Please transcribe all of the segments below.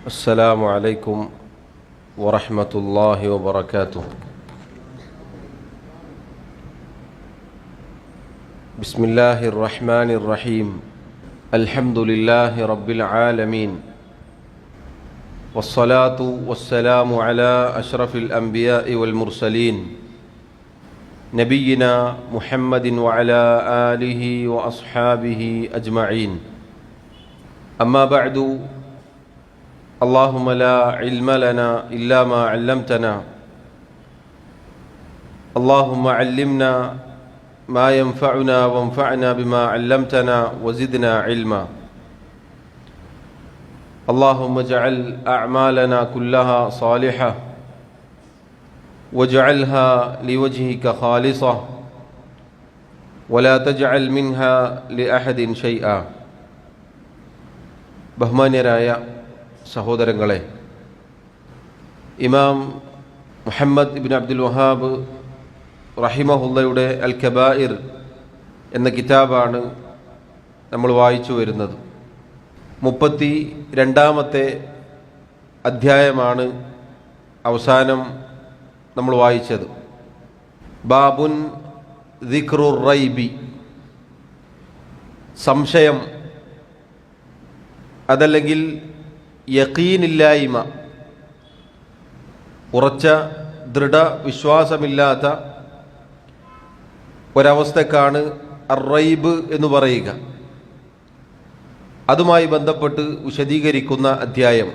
السلام عليكم ورحمة الله وبركاته. بسم الله الرحمن الرحيم. الحمد لله رب العالمين، والصلاة والسلام على أشرف الأنبياء والمرسلين نبينا محمد وعلى آله وأصحابه أجمعين. أما بعد، اللهم لا علم لنا إلا ما علمتنا، اللهم علمنا ما ينفعنا وانفعنا بما علمتنا وزدنا علما. اللهم اجعل أعمالنا كلها صالحة واجعلها لوجهك خالصة ولا تجعل منها لأحد شيئا. ബഹുമാന്യരായ സഹോദരങ്ങളെ, ഇമാം മുഹമ്മദ് ഇബ്നു അബ്ദുൽ വഹാബ് റഹിമഹുള്ളയുടെ അൽ കബായിർ എന്ന കിതാബാണ് നമ്മൾ വായിച്ചു വരുന്നത്. 32-ാമത്തെ അധ്യായമാണ് അവസാനം നമ്മൾ വായിച്ചത്. ബാബുൻ ദിക്റുർ റൈബി, സംശയം അതല്ലെങ്കിൽ യഖീനില്ലായ്മ, ഉറച്ച ദൃഢവിശ്വാസമില്ലാത്ത ഒരവസ്ഥക്കാണ് അർ-റൈബ് എന്ന് പറയുക. അതുമായി ബന്ധപ്പെട്ട് വിശദീകരിക്കുന്ന അധ്യായം.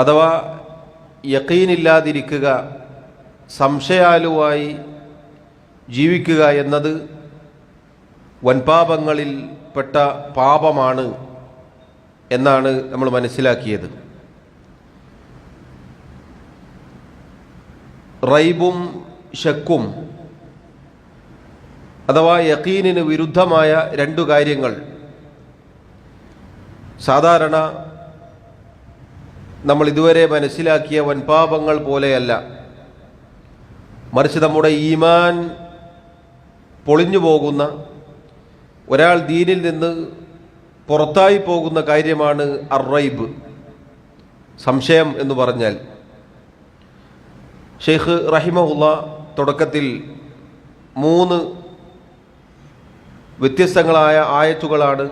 അഥവാ യഖീനില്ലാതിരിക്കുക, സംശയാലുവായി ജീവിക്കുക എന്നത് വൻപാപങ്ങളിൽ പെട്ട പാപമാണ് എന്നാണ് നമ്മൾ മനസ്സിലാക്കിയത്. റൈബും ശക്കും അഥവാ യഖീനിന് വിരുദ്ധമായ രണ്ടു കാര്യങ്ങൾ സാധാരണ നമ്മൾ ഇതുവരെ മനസ്സിലാക്കിയ വൻപാപങ്ങൾ പോലെയല്ല. മറിച്ച് നമ്മുടെ ഈമാൻ പൊളിഞ്ഞു പോകുന്ന, ഒരാൾ ദീനിൽ നിന്ന് പുറത്തായി പോകുന്ന കാര്യമാണ് അർ-റൈബ്, സംശയം എന്ന് പറഞ്ഞാൽ. ഷെയ്ഖ് റഹിമഹുള്ള തുടക്കത്തിൽ 3 വ്യത്യസ്തങ്ങളായ ആയത്തുകളാണ്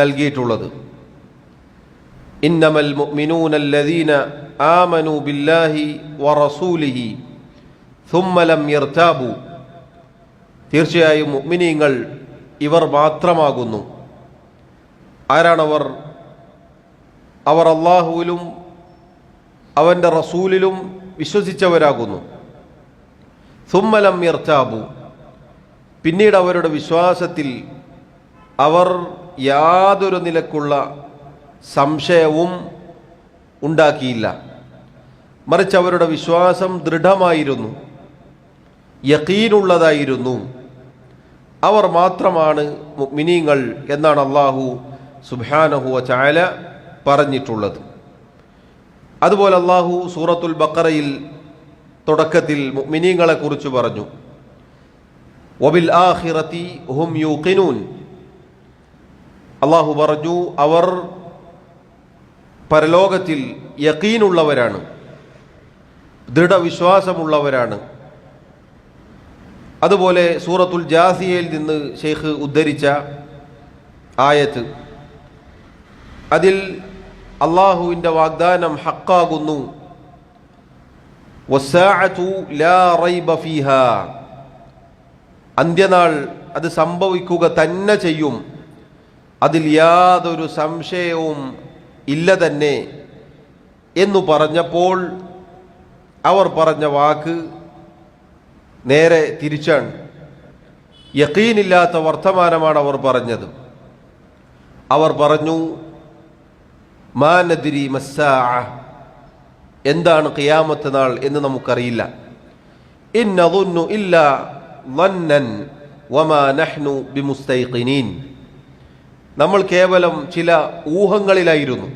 നൽകിയിട്ടുള്ളത്. ഇന്നമൽ മുഅ്മിനൂന അല്ലദീന ആമനൂ ബില്ലാഹി വറസൂലിഹി സുമ്മ ലം യർതാബു, തീർച്ചയായും മുഅ്മിനീങ്ങൾ ഇവർ മാത്രമാകുന്നു. ആരാണവർ? അവർ അല്ലാഹുവിലും അവൻ്റെ റസൂലിലും വിശ്വസിച്ചവരാകുന്നു. സുമ്മ ലം യർതാബു, പിന്നീട് അവരുടെ വിശ്വാസത്തിൽ അവർ യാതൊരു നിലക്കുള്ള സംശയവും ഉണ്ടാക്കിയില്ല. മറിച്ച് അവരുടെ വിശ്വാസം ദൃഢമായിരുന്നു, യഖീനുള്ളതായിരുന്നു. അവർ മാത്രമാണ് മുഅ്മിനീങ്ങൾ എന്നാണ് അല്ലാഹു സുബ്ഹാനഹു വ തആല പറഞ്ഞിട്ടുള്ളത്. അതുപോലെ അല്ലാഹു സൂറത്തുൽ ബഖറയിൽ തുടക്കത്തിൽ മുഅ്മിനീങ്ങളെ കുറിച്ച് പറഞ്ഞു, വബിൽ ആഖിറതി ഹും യൂഖിനൂൻ. അല്ലാഹു പറഞ്ഞു, അവർ പരലോകത്തിൽ യഖീനുള്ളവരാണ്, ദൃഢവിശ്വാസമുള്ളവരാണ്. അതുപോലെ സൂറത്തുൽ ജാസിയയിൽ നിന്ന് ഷെയ്ഖ് ഉദ്ധരിച്ച ആയത്ത്, അതിൽ അള്ളാഹുവിൻ്റെ വാഗ്ദാനം ഹക്കാകുന്നു. വസ്സാഅതു ലാ റൈബ ഫീഹാ, അന്ത്യനാൾ അത് സംഭവിക്കുക തന്നെ ചെയ്യും, അതിൽ യാതൊരു സംശയവും ഇല്ല തന്നെ എന്നു പറഞ്ഞപ്പോൾ അവർ പറഞ്ഞ വാക്ക് നേരെ തിരിച്ചാണ്. യഖീനില്ലാത്ത വർത്തമാനമാണ് അവർ പറഞ്ഞത്. അവർ പറഞ്ഞു, മാ നദ്രി മസ്സാഅ, എന്താണ് ഖിയാമത്ത് നാൾ എന്ന് നമുക്കറിയില്ല. ഇൻ നദുന്നു ഇല്ലാ ളന്നൻ വമാ നഹ്നു ബിമുസ്തൈഖിനീൻ, നമ്മൾ കേവലം ചില ഊഹങ്ങളിലായിരുന്നു.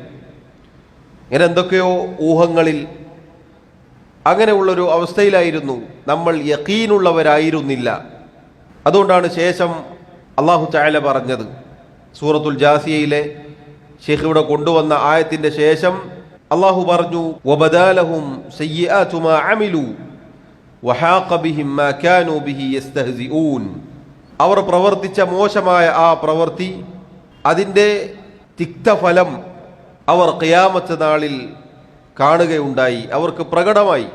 ഇങ്ങനെ എന്തൊക്കെയോ ഊഹങ്ങളിൽ, അങ്ങനെയുള്ളൊരു അവസ്ഥയിലായിരുന്നു. നമ്മൾ യഖീനുള്ളവരായിരുന്നില്ല. അതുകൊണ്ടാണ് ശേഷം അല്ലാഹു തആല പറഞ്ഞത് സൂറത്തുൽ ജാസിയയിലെ ഷെയ്ഖ് ഇവിടെ കൊണ്ടുവന്ന ആയത്തിന്റെ ശേഷം അള്ളാഹു പറഞ്ഞു, വബദാലഹും സയ്യിആതു മാ അമിലു വഹാഖ ബിഹിം മാ കാനൂ ബിഹി യസ്തഹ്സിഊൻ. അവർ പ്രവർത്തിച്ച മോശമായ ആ പ്രവൃത്തി, അതിൻ്റെ തിക്തഫലം അവർ ഖിയാമത്ത് നാളിൽ കാണുകയുണ്ടായി, അവർക്ക് പ്രകടമായി.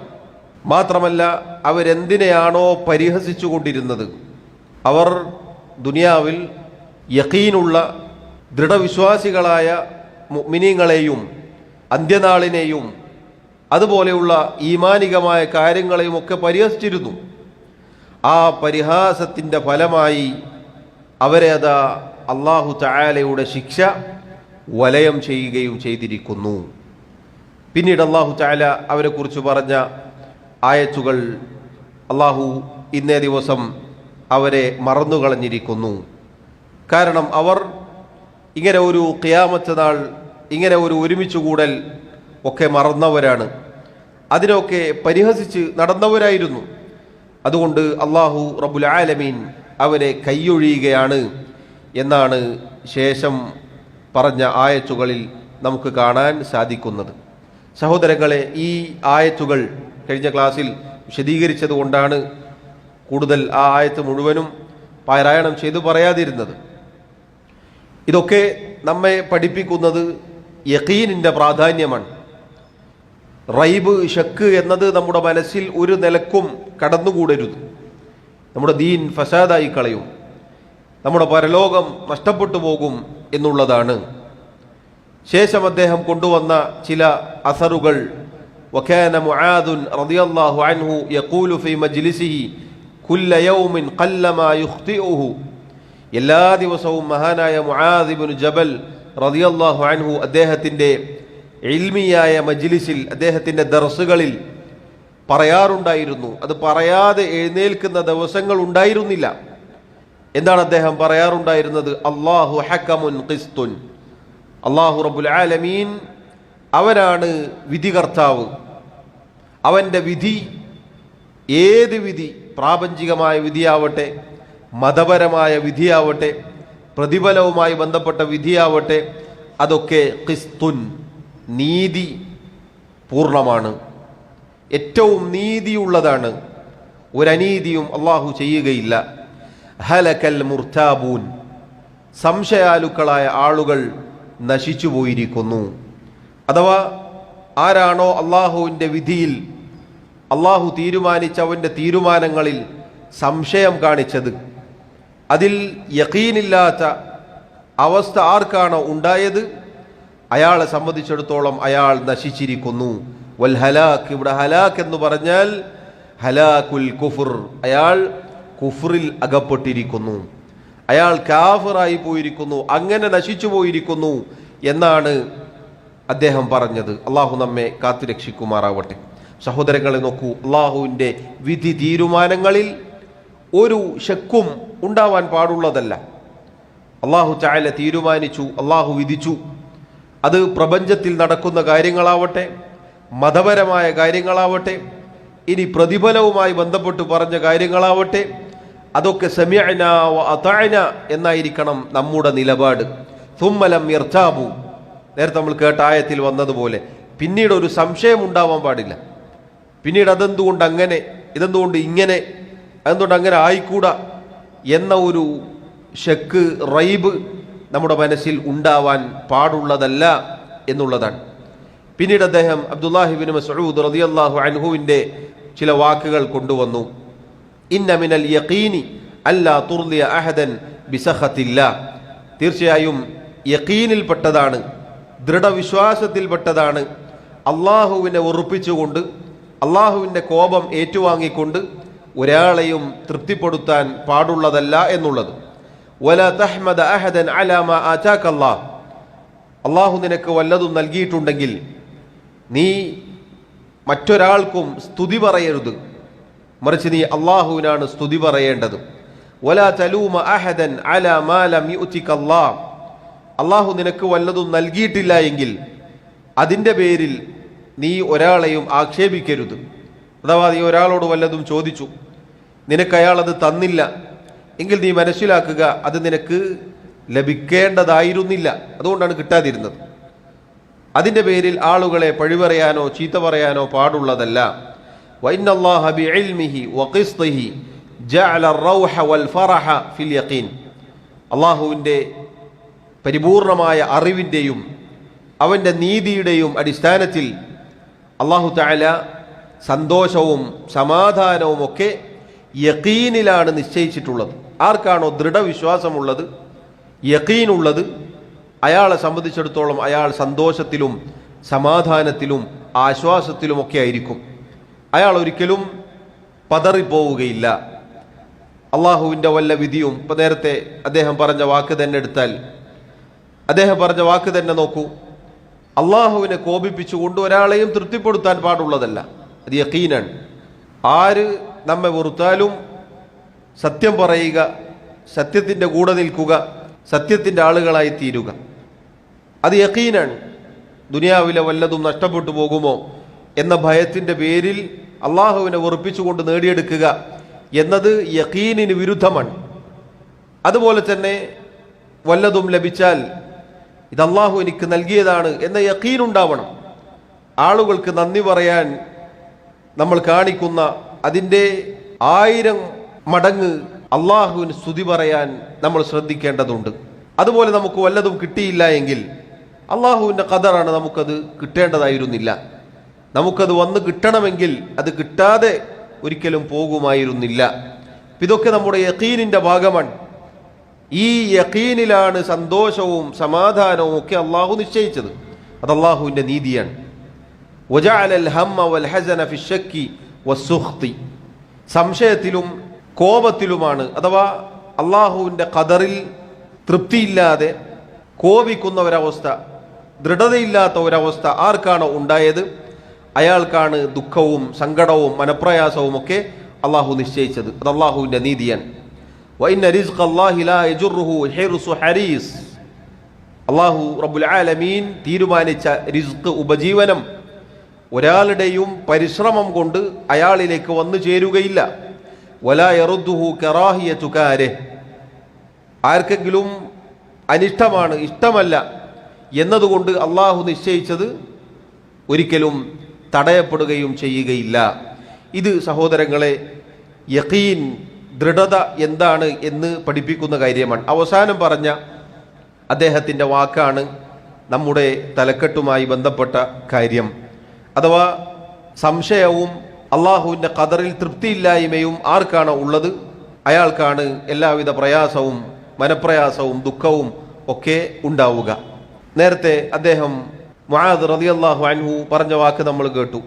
മാത്രമല്ല, അവരെന്തിനെയാണോ പരിഹസിച്ചു കൊണ്ടിരുന്നത്, അവർ ദുനിയാവിൽ യഖീനുള്ള ദൃഢവിശ്വാസികളായ മുഅ്മിനീങ്ങളെയും അന്ത്യനാളിനെയും അതുപോലെയുള്ള ഈമാനികമായ കാര്യങ്ങളെയും ഒക്കെ പരിഹസിച്ചിരുന്നു. ആ പരിഹാസത്തിൻ്റെ ഫലമായി അവരെ അതാ അല്ലാഹു തആലയുടെ ശിക്ഷ വലയം ചെയ്യുകയും ചെയ്തിരിക്കുന്നു. പിന്നീട് അല്ലാഹു തആല അവരെക്കുറിച്ച് പറഞ്ഞ ആയത്തുകൾ, അല്ലാഹു ഇന്നേ ദിവസം അവരെ മറന്നുകളഞ്ഞിരിക്കുന്നു. കാരണം അവർ ഇങ്ങനെ ഒരു ഖിയാമത്ത് നാൾ, ഇങ്ങനെ ഒരു ഒരുമിച്ചുകൂടൽ ഒക്കെ മറന്നവരാണ്, അതിനൊക്കെ പരിഹസിച്ച് നടന്നവരായിരുന്നു. അതുകൊണ്ട് അല്ലാഹു റബ്ബുൽ ആലമീൻ അവരെ കൈയൊഴിയുകയാണ് എന്നാണ് ശേഷം പറഞ്ഞ ആയത്തുകളിൽ നമുക്ക് കാണാൻ സാധിക്കുന്നത്. സഹോദരങ്ങളെ, ഈ ആയത്തുകൾ കഴിഞ്ഞ ക്ലാസ്സിൽ വിശദീകരിച്ചത് കൊണ്ടാണ് കൂടുതൽ ആ ആയത്ത് മുഴുവനും പാരായണം ചെയ്തു പറയാതിരുന്നത്. ഇതൊക്കെ നമ്മെ പഠിപ്പിക്കുന്നത് യഖീനിൻ്റെ പ്രാധാന്യമാണ്. റൈബ്, ശക്ക് എന്നത് നമ്മുടെ മനസ്സിൽ ഒരു നിലക്കും കടന്നുകൂടരുത്. നമ്മുടെ ദീൻ ഫസാദായി കളയും, നമ്മുടെ പരലോകം നഷ്ടപ്പെട്ടു പോകും എന്നുള്ളതാണ്. ശേഷം അദ്ദേഹം കൊണ്ടുവന്ന ചില അസറുകൾ, വകാന മുആദുൻ റളിയല്ലാഹു അൻഹു യഖൂലു ഫീ മജ്ലിസിഹി കുല്ല യൗമിൻ ഖല്ലമാ യുഖ്തിഉഹു. എല്ലാ ദിവസവും മഹാനായ മുആദ് ഇബ്നു ജബൽ റളിയല്ലാഹു അൻഹു അദ്ദേഹത്തിൻ്റെ ഇൽമിയായ മജ്ലിസിൽ, അദ്ദേഹത്തിൻ്റെ ദർസുകളിൽ പറയാറുണ്ടായിരുന്നു. അത് പറയാതെ എഴുന്നേൽക്കുന്ന ദിവസങ്ങൾ ഉണ്ടായിരുന്നില്ല. എന്താണ് അദ്ദേഹം പറയാറുണ്ടായിരുന്നത്? അല്ലാഹു ഹക്കമുൻ ഖിസ്തുൻ, അല്ലാഹു റബ്ബുൽ ആലമീൻ അവനാണ് വിധികർത്താവ്. അവൻ്റെ വിധി, ഏത് വിധി, പ്രാപഞ്ചികമായ വിധിയാവട്ടെ, മതപരമായ വിധിയാവട്ടെ, പ്രതിഫലവുമായി ബന്ധപ്പെട്ട വിധിയാവട്ടെ, അതൊക്കെ ഖിസ്തുൻ, നീതി പൂർണ്ണമാണ്, ഏറ്റവും നീതിയുള്ളതാണ്. ഒരനീതിയും അള്ളാഹു ചെയ്യുകയില്ല. ഹലക്കൽ മുർതാബൂൻ, സംശയാലുക്കളായ ആളുകൾ നശിച്ചു പോയിരിക്കുന്നു. അഥവാ ആരാണോ അള്ളാഹുവിൻ്റെ വിധിയിൽ, അള്ളാഹു തീരുമാനിച്ച അവൻ്റെ തീരുമാനങ്ങളിൽ സംശയം കാണിച്ചത്, അതിൽ യഖീനില്ലാത്ത അവസ്ഥ ആർക്കാണോ ഉണ്ടായത്, അയാളെ സംബന്ധിച്ചിടത്തോളം അയാൾ നശിച്ചിരിക്കുന്നു. വൽ ഹലാക്ക്, ഇവിടെ ഹലാക്ക് എന്ന് പറഞ്ഞാൽ ഹലാക്കുൽ കുഫർ, അയാൾ കുഫറിൽ അകപ്പെട്ടിരിക്കുന്നു, അയാൾ കാഫിറായി പോയിരിക്കുന്നു, അങ്ങനെ നശിച്ചു പോയിരിക്കുന്നു എന്നാണ് അദ്ദേഹം പറഞ്ഞത്. അള്ളാഹു നമ്മെ കാത്തുരക്ഷിക്കുമാറാവട്ടെ. സഹോദരങ്ങളെ നോക്കൂ, അള്ളാഹുവിൻ്റെ വിധി തീരുമാനങ്ങളിൽ ഒരു ശക്കും ഉണ്ടാവാൻ പാടുള്ളതല്ല. അള്ളാഹു തആല തീരുമാനിച്ചു, അള്ളാഹു വിധിച്ചു. അത് പ്രപഞ്ചത്തിൽ നടക്കുന്ന കാര്യങ്ങളാവട്ടെ, മതപരമായ കാര്യങ്ങളാവട്ടെ, ഇനി പ്രതിഫലവുമായി ബന്ധപ്പെട്ട് പറഞ്ഞ കാര്യങ്ങളാവട്ടെ, അതൊക്കെ സമിഅനാ വ അതഅനാ എന്നായിരിക്കണം നമ്മുടെ നിലപാട്. സുമ്മ ലം യർതാബു, നേരത്തെ നമ്മൾ കേട്ട ആയത്തിൽ വന്നതുപോലെ പിന്നീട് ഒരു സംശയം ഉണ്ടാവാൻ പാടില്ല. പിന്നീട് അതെന്തുകൊണ്ട് അങ്ങനെ, ഇതെന്തുകൊണ്ട് ഇങ്ങനെ, അതെന്തുകൊണ്ട് അങ്ങനെ ആയിക്കൂടാ എന്ന ഒരു ശക്ക്, റൈബ് നമ്മുടെ മനസ്സിൽ ഉണ്ടാവാൻ പാടുള്ളതല്ല എന്നുള്ളതാണ്. പിന്നീട് അദ്ദേഹം അബ്ദുല്ലാഹി ഇബ്നു മസ്ഊദ് റളിയല്ലാഹു അൻഹുവിൻ്റെ ചില വാക്കുകൾ കൊണ്ടുവന്നു. ഇന്ന മിനൽ യഖീനി അല്ലാ തുർദിയ അഹദൻ ബിസഖത്തില്ലാ, തീർച്ചയായും യഖീനിൽപ്പെട്ടതാണ്, ദൃഢവിശ്വാസത്തിൽപ്പെട്ടതാണ്, അള്ളാഹുവിനെ ഉറപ്പിച്ചുകൊണ്ട്, അള്ളാഹുവിൻ്റെ കോപം ഏറ്റുവാങ്ങിക്കൊണ്ട് ഒരാളെയും തൃപ്തിപ്പെടുത്താൻ പാടുള്ളതല്ല എന്നുള്ളത്. വല തഹ്മദ അഹദൻ അലാ മാ ആതാക അല്ലാഹ്, അള്ളാഹു നിനക്ക് വല്ലതും നൽകിയിട്ടുണ്ടെങ്കിൽ നീ മറ്റൊരാൾക്കും സ്തുതി പറയരുത്, മറിച്ച് നീ അള്ളാഹുവിനാണ് സ്തുതി പറയേണ്ടത്. വല തലൂമ അഹദൻ അലാ മാ ലം യുതിക അല്ലാഹ്, അള്ളാഹു നിനക്ക് വല്ലതും നൽകിയിട്ടില്ല എങ്കിൽ അതിൻ്റെ പേരിൽ നീ ഒരാളെയും ആക്ഷേപിക്കരുത്. അഥവാ നീ ഒരാളോട് വല്ലതും ചോദിച്ചു, നിനക്ക് അയാൾ അത് തന്നില്ല എങ്കിൽ നീ മനസ്സിലാക്കുക അത് നിനക്ക് ലഭിക്കേണ്ടതായിരുന്നില്ല, അതുകൊണ്ടാണ് കിട്ടാതിരുന്നത്. അതിൻ്റെ പേരിൽ ആളുകളെ പഴിപറയാനോ ചീത്ത പറയാനോ പാടുള്ളതല്ല. വഇന്നല്ലാഹ ബിഇൽമിഹി വഖിസ്തിഹി ജഅല അർ-റൗഹ വൽ ഫറഹ ഫിൽ യഖീൻ. അല്ലാഹുവിൻ്റെ പരിപൂർണമായ അറിവിൻ്റെയും അവൻ്റെ നീതിയുടെയും അടിസ്ഥാനത്തിൽ അല്ലാഹു തആല സന്തോഷവും സമാധാനവും ഒക്കെ യഖീനിലാണ് നിശ്ചയിച്ചിട്ടുള്ളത്. ആർക്കാണോ ദൃഢവിശ്വാസമുള്ളത്, യഖീനുള്ളത്, അയാളെ സംബന്ധിച്ചിടത്തോളം അയാൾ സന്തോഷത്തിലും സമാധാനത്തിലും ആശ്വാസത്തിലുമൊക്കെ ആയിരിക്കും. അയാൾ ഒരിക്കലും പതറിപ്പോവുകയില്ല. അള്ളാഹുവിൻ്റെ വല്ല വിധിയും, ഇപ്പം നേരത്തെ അദ്ദേഹം പറഞ്ഞ വാക്ക് തന്നെ എടുത്താൽ, അദ്ദേഹം പറഞ്ഞ വാക്ക് തന്നെ നോക്കൂ. അള്ളാഹുവിനെ കോപിപ്പിച്ചുകൊണ്ട് ഒരാളെയും തൃപ്തിപ്പെടുത്താൻ പാടുള്ളതല്ല. അത് യഖീനാണ്. ആര് നമ്മെ വെറുത്താലും സത്യം പറയുക, സത്യത്തിൻ്റെ കൂടെ നിൽക്കുക, സത്യത്തിൻ്റെ ആളുകളായി തീരുക, അത് യഖീനാണ്. ദുനിയാവിലെ വല്ലതും നഷ്ടപ്പെട്ടു പോകുമോ എന്ന ഭയത്തിൻ്റെ പേരിൽ അള്ളാഹുവിനെ വെറുപ്പിച്ചുകൊണ്ട് നേടിയെടുക്കുക എന്നത് യഖീനിന് വിരുദ്ധമാണ്. അതുപോലെ തന്നെ വല്ലതും ലഭിച്ചാൽ ഇത് അള്ളാഹു എനിക്ക് നൽകിയതാണ് എന്ന യഖീൻ ഉണ്ടാവണം. ആളുകൾക്ക് നന്ദി പറയാൻ നമ്മൾ കാണിക്കുന്ന അതിൻ്റെ 1000 മടങ്ങ് അള്ളാഹുവിന് സ്തുതി പറയാൻ നമ്മൾ ശ്രദ്ധിക്കേണ്ടതുണ്ട്. അതുപോലെ നമുക്ക് വല്ലതും കിട്ടിയില്ല എങ്കിൽ അള്ളാഹുവിൻ്റെ ഖദറാണ്, നമുക്കത് കിട്ടേണ്ടതായിരുന്നില്ല. നമുക്കത് വന്ന് കിട്ടണമെങ്കിൽ അത് കിട്ടാതെ ഒരിക്കലും പോകുമായിരുന്നില്ല. ഇതൊക്കെ നമ്മുടെ യഖീനിൻ്റെ ഭാഗമാണ്. ഈ യഖീനിലാണ് സന്തോഷവും സമാധാനവും ഒക്കെ അള്ളാഹു നിശ്ചയിച്ചത്. അത് അള്ളാഹുവിൻ്റെ നീതിയാണ്. വജഅലൽ ഹമ്മ വൽ ഹസന ഫി ശക്കി വസ്സുഖ്തി. സംശയത്തിലും കോപത്തിലുമാണ്, അഥവാ അള്ളാഹുവിൻ്റെ ഖദറിൽ തൃപ്തിയില്ലാതെ കോപിക്കുന്ന ഒരവസ്ഥ, ദൃഢതയില്ലാത്ത ഒരവസ്ഥ ആർക്കാണോ ഉണ്ടായത് അയാൾക്കാണ് ദുഃഖവും സങ്കടവും മനപ്രയാസവും ഒക്കെ അള്ളാഹു നിശ്ചയിച്ചത്. അത് അള്ളാഹുവിൻ്റെ നീതിയാണ്. വഇന്ന റിസ്ഖല്ലാഹി ലാ യജുറുഹു ഹിർസു ഹരീസ്. അള്ളാഹു റബ്ബുൽ ആലമീൻ തീരുമാനിച്ച റിസ്ഖ്, ഉപജീവനം ഒരാളുടെയും പരിശ്രമം കൊണ്ട് അയാളിലേക്ക് വന്നു ചേരുകയില്ല. വലാ യറുദ്ദുഹു കറാഹിയതു കാരിഹ്. ആർക്കെങ്കിലും അനിഷ്ടമാണ്, ഇഷ്ടമല്ല എന്നതുകൊണ്ട് അള്ളാഹു നിശ്ചയിച്ചത് ഒരിക്കലും തടയപ്പെടുകയും ചെയ്യുകയില്ല. ഇത് സഹോദരങ്ങളെ യഖീൻ, ദൃഢത എന്താണ് എന്ന് പഠിപ്പിക്കുന്ന കാര്യമാണ്. അവസാനം പറഞ്ഞ അദ്ദേഹത്തിൻ്റെ വാക്കാണ് നമ്മുടെ തലക്കെട്ടുമായി ബന്ധപ്പെട്ട കാര്യം. അഥവാ സംശയവും അള്ളാഹുവിൻ്റെ ഖദറിൽ തൃപ്തിയില്ലായ്മയും ആർക്കാണോ ഉള്ളത് അയാൾക്കാണ് എല്ലാവിധ പ്രയാസവും മനപ്രയാസവും ദുഃഖവും ഒക്കെ ഉണ്ടാവുക. നേരത്തെ അദ്ദേഹം മുആദ് റളിയല്ലാഹു അൻഹു പറഞ്ഞ വാക്ക് നമ്മൾ കേട്ടു.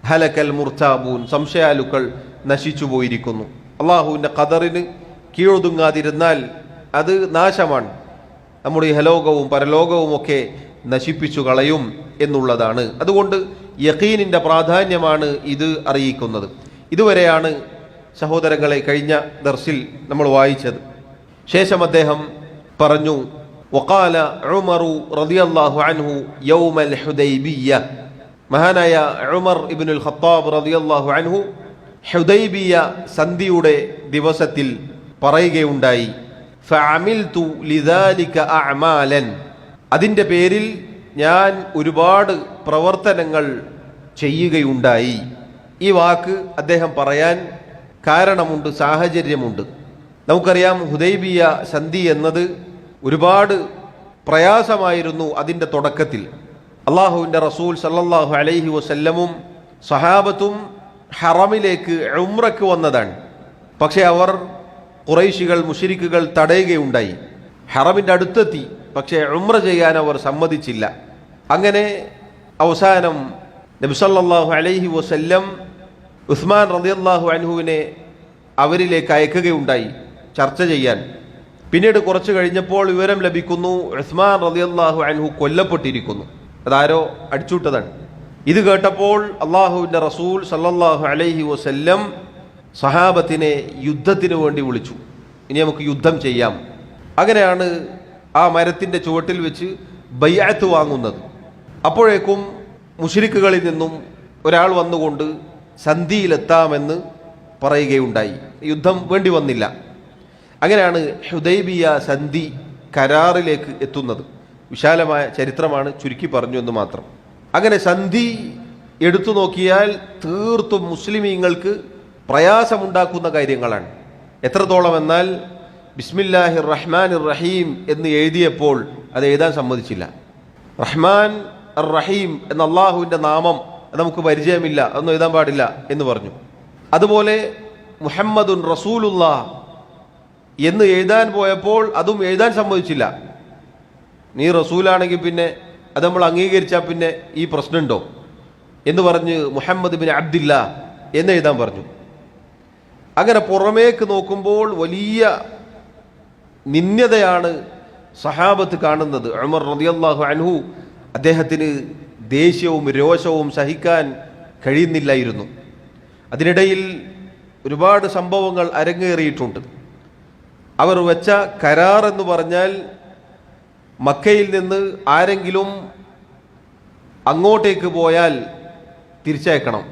ഹലക്കൽ മുർതാബൂൻ, സംശയാലുക്കൾ നശിച്ചു പോയിരിക്കുന്നു. അള്ളാഹുവിൻ്റെ ഖദറിന് കീഴൊതുങ്ങാതിരുന്നാൽ അത് നാശമാണ്, നമ്മുടെ ഇഹലോകവും പരലോകവും ഒക്കെ നശിപ്പിച്ചു കളയും എന്നുള്ളതാണ്. അതുകൊണ്ട് യഖീനിൻ്റെ പ്രാധാന്യമാണ് ഇത് അറിയിക്കുന്നത്. ഇതുവരെയാണ് സഹോദരങ്ങളെ കഴിഞ്ഞ ദർസിൽ നമ്മൾ വായിച്ചത്. ശേഷം അദ്ദേഹം പറഞ്ഞു, വഖാല ഉമറു റളിയല്ലാഹു അൻഹു യൗമൽ ഹുദൈബിയ്യ. മഹാനായ ഉമർ ഇബ്നുൽ ഖത്താബ് റളിയല്ലാഹു അൻഹു ഹുദൈബിയ സന്ധിയുടെ ദിവസത്തിൽ പറയുകയുണ്ടായി, ഫഅമിൽതു ലിദാലിക അഅമാലൻ. അതിൻ്റെ പേരിൽ ഞാൻ ഒരുപാട് പ്രവർത്തനങ്ങൾ ചെയ്യുകയുണ്ടായി. ഈ വാക്ക് അദ്ദേഹം പറയാൻ കാരണമുണ്ട്, സാഹചര്യമുണ്ട്. നമുക്കറിയാം ഹുദൈബിയ സന്ധി എന്നത് ഒരുപാട് പ്രയാസമായിരുന്നു അതിൻ്റെ തുടക്കത്തിൽ. അള്ളാഹുവിൻ്റെ റസൂൽ സല്ലല്ലാഹു അലൈഹി വസല്ലമും സഹാബത്തും ഹറമിലേക്ക് ഉംറയ്ക്ക് വന്നതാണ്. പക്ഷേ അവർ ഖുറൈശികൾ, മുശ്രിക്കുകൾ തടയുകയുണ്ടായി. ഹറമിൻ്റെ അടുത്തെത്തി, പക്ഷേ ഉംറ ചെയ്യാൻ അവർ സമ്മതിച്ചില്ല. അങ്ങനെ അവസാനം നബി സല്ലല്ലാഹു അലൈഹി വസല്ലം ഉസ്മാൻ റളിയല്ലാഹു അൻഹുവിനെ അവരിലേക്ക് അയക്കുകയുണ്ടായി ചർച്ച ചെയ്യാൻ. പിന്നീട് കുറച്ച് കഴിഞ്ഞപ്പോൾ വിവരം ലഭിക്കുന്നു, ഉസ്മാൻ റളിയല്ലാഹു അൻഹു കൊല്ലപ്പെട്ടിരിക്കുന്നു. അതാരോ അടിച്ചുവിട്ടതാണ്. ഇത് കേട്ടപ്പോൾ അള്ളാഹുവിൻ്റെ റസൂൽ സല്ലല്ലാഹു അലൈഹി വസല്ലം സഹാബത്തിനെ യുദ്ധത്തിന് വേണ്ടി വിളിച്ചു. ഇനി നമുക്ക് യുദ്ധം ചെയ്യാം. അങ്ങനെയാണ് ആ മരത്തിൻ്റെ ചുവട്ടിൽ വെച്ച് ബൈഅത്ത് വാങ്ങുന്നത്. അപ്പോഴേക്കും മുശ്രിക്കുകളിൽ നിന്നും ഒരാൾ വന്നുകൊണ്ട് സന്ധിയിലെത്താമെന്ന് പറയുകയുണ്ടായി. യുദ്ധം വേണ്ടി വന്നില്ല. അങ്ങനെയാണ് ഹുദൈബിയ സന്ധി കരാറിലേക്ക് എത്തുന്നത്. വിശാലമായ ചരിത്രമാണ്, ചുരുക്കി പറഞ്ഞു എന്ന് മാത്രം. അങ്ങനെ സന്ധി എടുത്തു നോക്കിയാൽ തീർത്തും മുസ്ലിമീങ്ങൾക്ക് പ്രയാസമുണ്ടാക്കുന്ന കാര്യങ്ങളാണ്. എത്രത്തോളം എന്നാൽ ബിസ്മില്ലാഹിർ റഹ്മാനിർ റഹീം എന്ന് എഴുതിയപ്പോൾ അത് എഴുതാൻ സമ്മതിച്ചില്ല. റഹ്മാൻ അർ റഹീം എന്ന അള്ളാഹുവിൻ്റെ നാമം നമുക്ക് പരിചയമില്ല, അതൊന്നും എഴുതാൻ പാടില്ല എന്ന് പറഞ്ഞു. അതുപോലെ മുഹമ്മദുൻ റസൂലുള്ളാഹ് എന്ന് എഴുതാൻ പോയപ്പോൾ അതും എഴുതാൻ സമ്മതിച്ചില്ല. നീ റസൂലാണെങ്കിൽ പിന്നെ അത് നമ്മൾ അംഗീകരിച്ചാൽ പിന്നെ ഈ പ്രശ്നമുണ്ടോ എന്ന് പറഞ്ഞ് മുഹമ്മദ് ബിൻ അബ്ദില്ല എന്ന് എഴുതാൻ പറഞ്ഞു. അങ്ങനെ പുറമേക്ക് നോക്കുമ്പോൾ വലിയ നിന്ദ്യതയാണ് സഹാബത്ത് കാണുന്നത്. ഉമർ റളിയല്ലാഹു അൻഹു അദ്ദേഹത്തിന് ദേഷ്യവും രോഷവും സഹിക്കാൻ കഴിയുന്നില്ലായിരുന്നു. അതിനിടയിൽ ഒരുപാട് സംഭവങ്ങൾ അരങ്ങേറിയിട്ടുണ്ട്. അവർ വെച്ച കരാർ എന്ന് പറഞ്ഞാൽ മക്കയിൽ നിന്ന് ആരെങ്കിലും അങ്ങോട്ടേക്ക് പോയാൽ തിരിച്ചയക്കണം,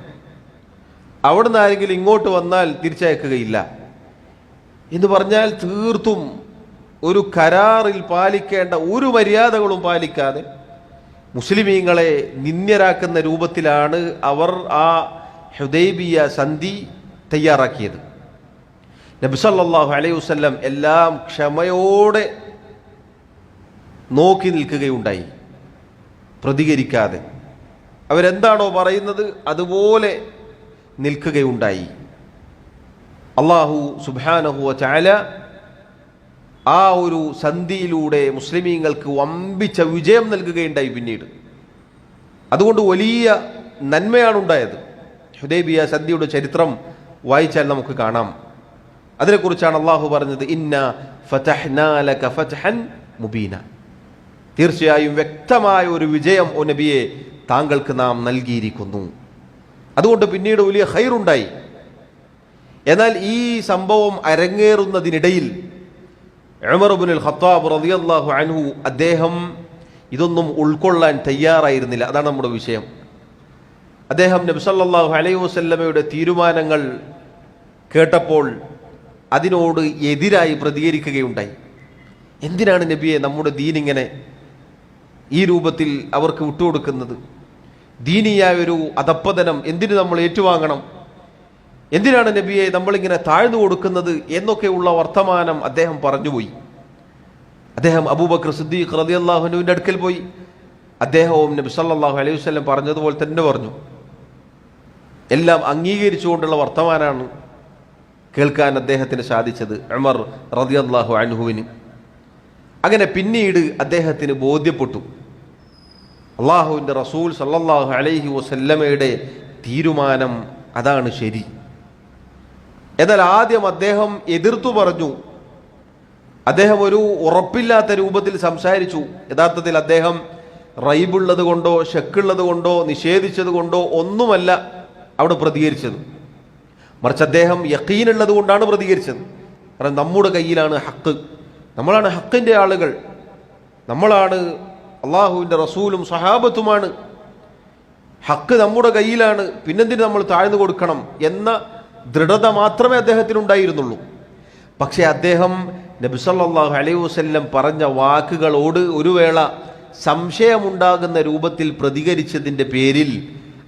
അവിടുന്ന് ആരെങ്കിലും ഇങ്ങോട്ട് വന്നാൽ തിരിച്ചയക്കുകയില്ല എന്ന് പറഞ്ഞാൽ തീർത്തും ഒരു കരാറിൽ പാലിക്കേണ്ട ഒരു മര്യാദകളും പാലിക്കാതെ മുസ്ലിമീങ്ങളെ നിന്ദ്യരാക്കുന്ന രൂപത്തിലാണ് അവർ ആ ഹുദൈബിയ സന്ധി തയ്യാറാക്കിയത്. നബി സല്ലല്ലാഹു അലൈഹി വസല്ലം എല്ലാം ക്ഷമയോടെ നോക്കി നിൽക്കുകയുണ്ടായി, പ്രതികരിക്കാതെ. അവരെന്താണോ പറയുന്നത് അതുപോലെ നിൽക്കുകയുണ്ടായി. അല്ലാഹു സുബ്ഹാനഹു വ തആല ആ ഒരു സന്ധിയിലൂടെ മുസ്ലിമീങ്ങൾക്ക് വമ്പിച്ച വിജയം നൽകുകയുണ്ടായി പിന്നീട്. അതുകൊണ്ട് വലിയ നന്മയാണ് ഉണ്ടായത്. ഹുദൈബിയ സന്ധിയുടെ ചരിത്രം വായിച്ചാൽ നമുക്ക് കാണാം. അതിനെക്കുറിച്ചാണ് അള്ളാഹു പറഞ്ഞത്, ഇന്ന ഫതഹ്നാ ലക ഫത്ഹൻ മുബീന, തീർച്ചയായും വ്യക്തമായ ഒരു വിജയം ഓ നബിയെ താങ്കൾക്ക് നാം നൽകിയിരിക്കുന്നു. അതുകൊണ്ട് പിന്നീട് വലിയ ഖൈറുണ്ടായി. എന്നാൽ ഈ സംഭവം അരങ്ങേറുന്നതിനിടയിൽ ഉമർ ഇബ്നുൽ ഖത്താബ് റളിയല്ലാഹു അൻഹു അദ്ദേഹം ഇതൊന്നും ഉൾക്കൊള്ളാൻ തയ്യാറായിരുന്നില്ല. അതാണ് നമ്മുടെ വിഷയം. അദ്ദേഹം നബി സല്ലല്ലാഹു അലൈഹി വസല്ലമയുടെ തീരുമാനങ്ങൾ കേട്ടപ്പോൾ അതിനോട് എതിരായി പ്രതികരിക്കുകയുണ്ടായി. എന്തിനാണ് നബിയെ നമ്മുടെ ദീൻ ഇങ്ങനെ ഈ രൂപത്തിൽ അവർക്ക് വിട്ടുകൊടുക്കുന്നത്? ദീനിയായ ഒരു അധപ്പതനം എന്തിനു നമ്മൾ ഏറ്റുവാങ്ങണം? എന്തിനാണ് നബിയെ നമ്മളിങ്ങനെ താഴ്ന്നു കൊടുക്കുന്നത് എന്നൊക്കെയുള്ള വർത്തമാനം അദ്ദേഹം പറഞ്ഞുപോയി. അദ്ദേഹം അബൂബക്കർ സിദ്ദീഖ് റളിയല്ലാഹു അൻഹുവിൻ്റെ അടുക്കൽ പോയി. അദ്ദേഹവും നബി സല്ലല്ലാഹു അലൈഹി വസല്ലം പറഞ്ഞതുപോലെ തന്നെ പറഞ്ഞു. എല്ലാം അംഗീകരിച്ചുകൊണ്ടുള്ള വർത്തമാനമാണ് കേൾക്കാൻ അദ്ദേഹത്തിന് സാധിച്ചത്, ഉമർ റളിയല്ലാഹു അൻഹുവിന്. അങ്ങനെ പിന്നീട് അദ്ദേഹത്തിന് ബോധ്യപ്പെട്ടു അള്ളാഹുവിൻ്റെ റസൂൽ സല്ലല്ലാഹു അലൈഹി വസല്ലമയുടെ തീരുമാനം അതാണ് ശരി. എന്നാൽ ആദ്യം അദ്ദേഹം എതിർത്തു പറഞ്ഞു. അദ്ദേഹം ഒരു ഉറപ്പില്ലാത്ത രൂപത്തിൽ സംസാരിച്ചു. യഥാർത്ഥത്തിൽ അദ്ദേഹം റൈബുള്ളത് കൊണ്ടോ ഷക്കുള്ളത് കൊണ്ടോ നിഷേധിച്ചത് കൊണ്ടോ ഒന്നുമല്ല അവിടെ പ്രതികരിച്ചത്, മറിച്ച് അദ്ദേഹം യഖീനുള്ളത് കൊണ്ടാണ് പ്രതികരിച്ചത്. കാരണം നമ്മുടെ കയ്യിലാണ് ഹക്ക്, നമ്മളാണ് ഹക്കിൻ്റെ ആളുകൾ, നമ്മളാണ് അള്ളാഹുവിൻ്റെ റസൂലും സഹാബത്തുമാണ്, ഹക്ക് നമ്മുടെ കയ്യിലാണ്, പിന്നെന്തിന് നമ്മൾ താഴ്ന്നു കൊടുക്കണം എന്ന ദൃഢത മാത്രമേ അദ്ദേഹത്തിനുണ്ടായിരുന്നുള്ളൂ. പക്ഷേ അദ്ദേഹം നബി സല്ലല്ലാഹു അലൈഹി വസല്ലം പറഞ്ഞ വാക്കുകളോട് ഒരു വേള സംശയമുണ്ടാകുന്ന രൂപത്തിൽ പ്രതികരിച്ചതിൻ്റെ പേരിൽ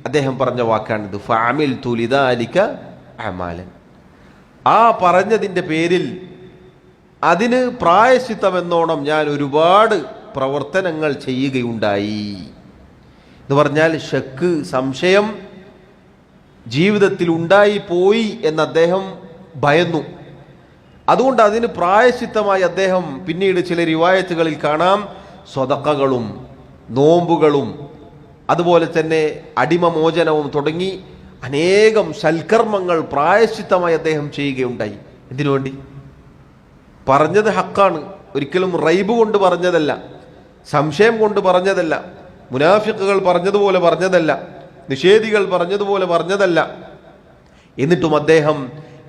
അദ്ദേഹം പറഞ്ഞ വാക്കാണിത്, ഫഅമിൽതു ലിദാലിക അമാലൻ. ആ പറഞ്ഞതിൻ്റെ പേരിൽ അതിന് പ്രായശ്ചിത്തമെന്നോണം ഞാൻ ഒരുപാട് പ്രവർത്തനങ്ങൾ ചെയ്യുകയുണ്ടായി എന്ന് പറഞ്ഞാൽ ഷക്ക്, സംശയം ജീവിതത്തിൽ ഉണ്ടായി പോയി എന്ന് അദ്ദേഹം ഭയന്നു. അതുകൊണ്ട് അതിന് പ്രായശ്ചിത്തമായി അദ്ദേഹം പിന്നീട് ചില റിവായത്തുകളിൽ കാണാം സ്വതക്കകളും നോമ്പുകളും അതുപോലെ തന്നെ അടിമമോചനവും തുടങ്ങി അനേകം സൽക്കർമ്മങ്ങൾ പ്രായശ്ചിത്തമായി അദ്ദേഹം ചെയ്യുകയുണ്ടായി. എന്തിനു വേണ്ടി? പറഞ്ഞത് ഹക്കാണ്, ഒരിക്കലും റൈബ് കൊണ്ട് പറഞ്ഞതല്ല, സംശയം കൊണ്ട് പറഞ്ഞതല്ല, മുനാഫിക്കുകൾ പറഞ്ഞതുപോലെ പറഞ്ഞതല്ല, നിഷേധികൾ പറഞ്ഞതുപോലെ പറഞ്ഞതല്ല. എന്നിട്ടും അദ്ദേഹം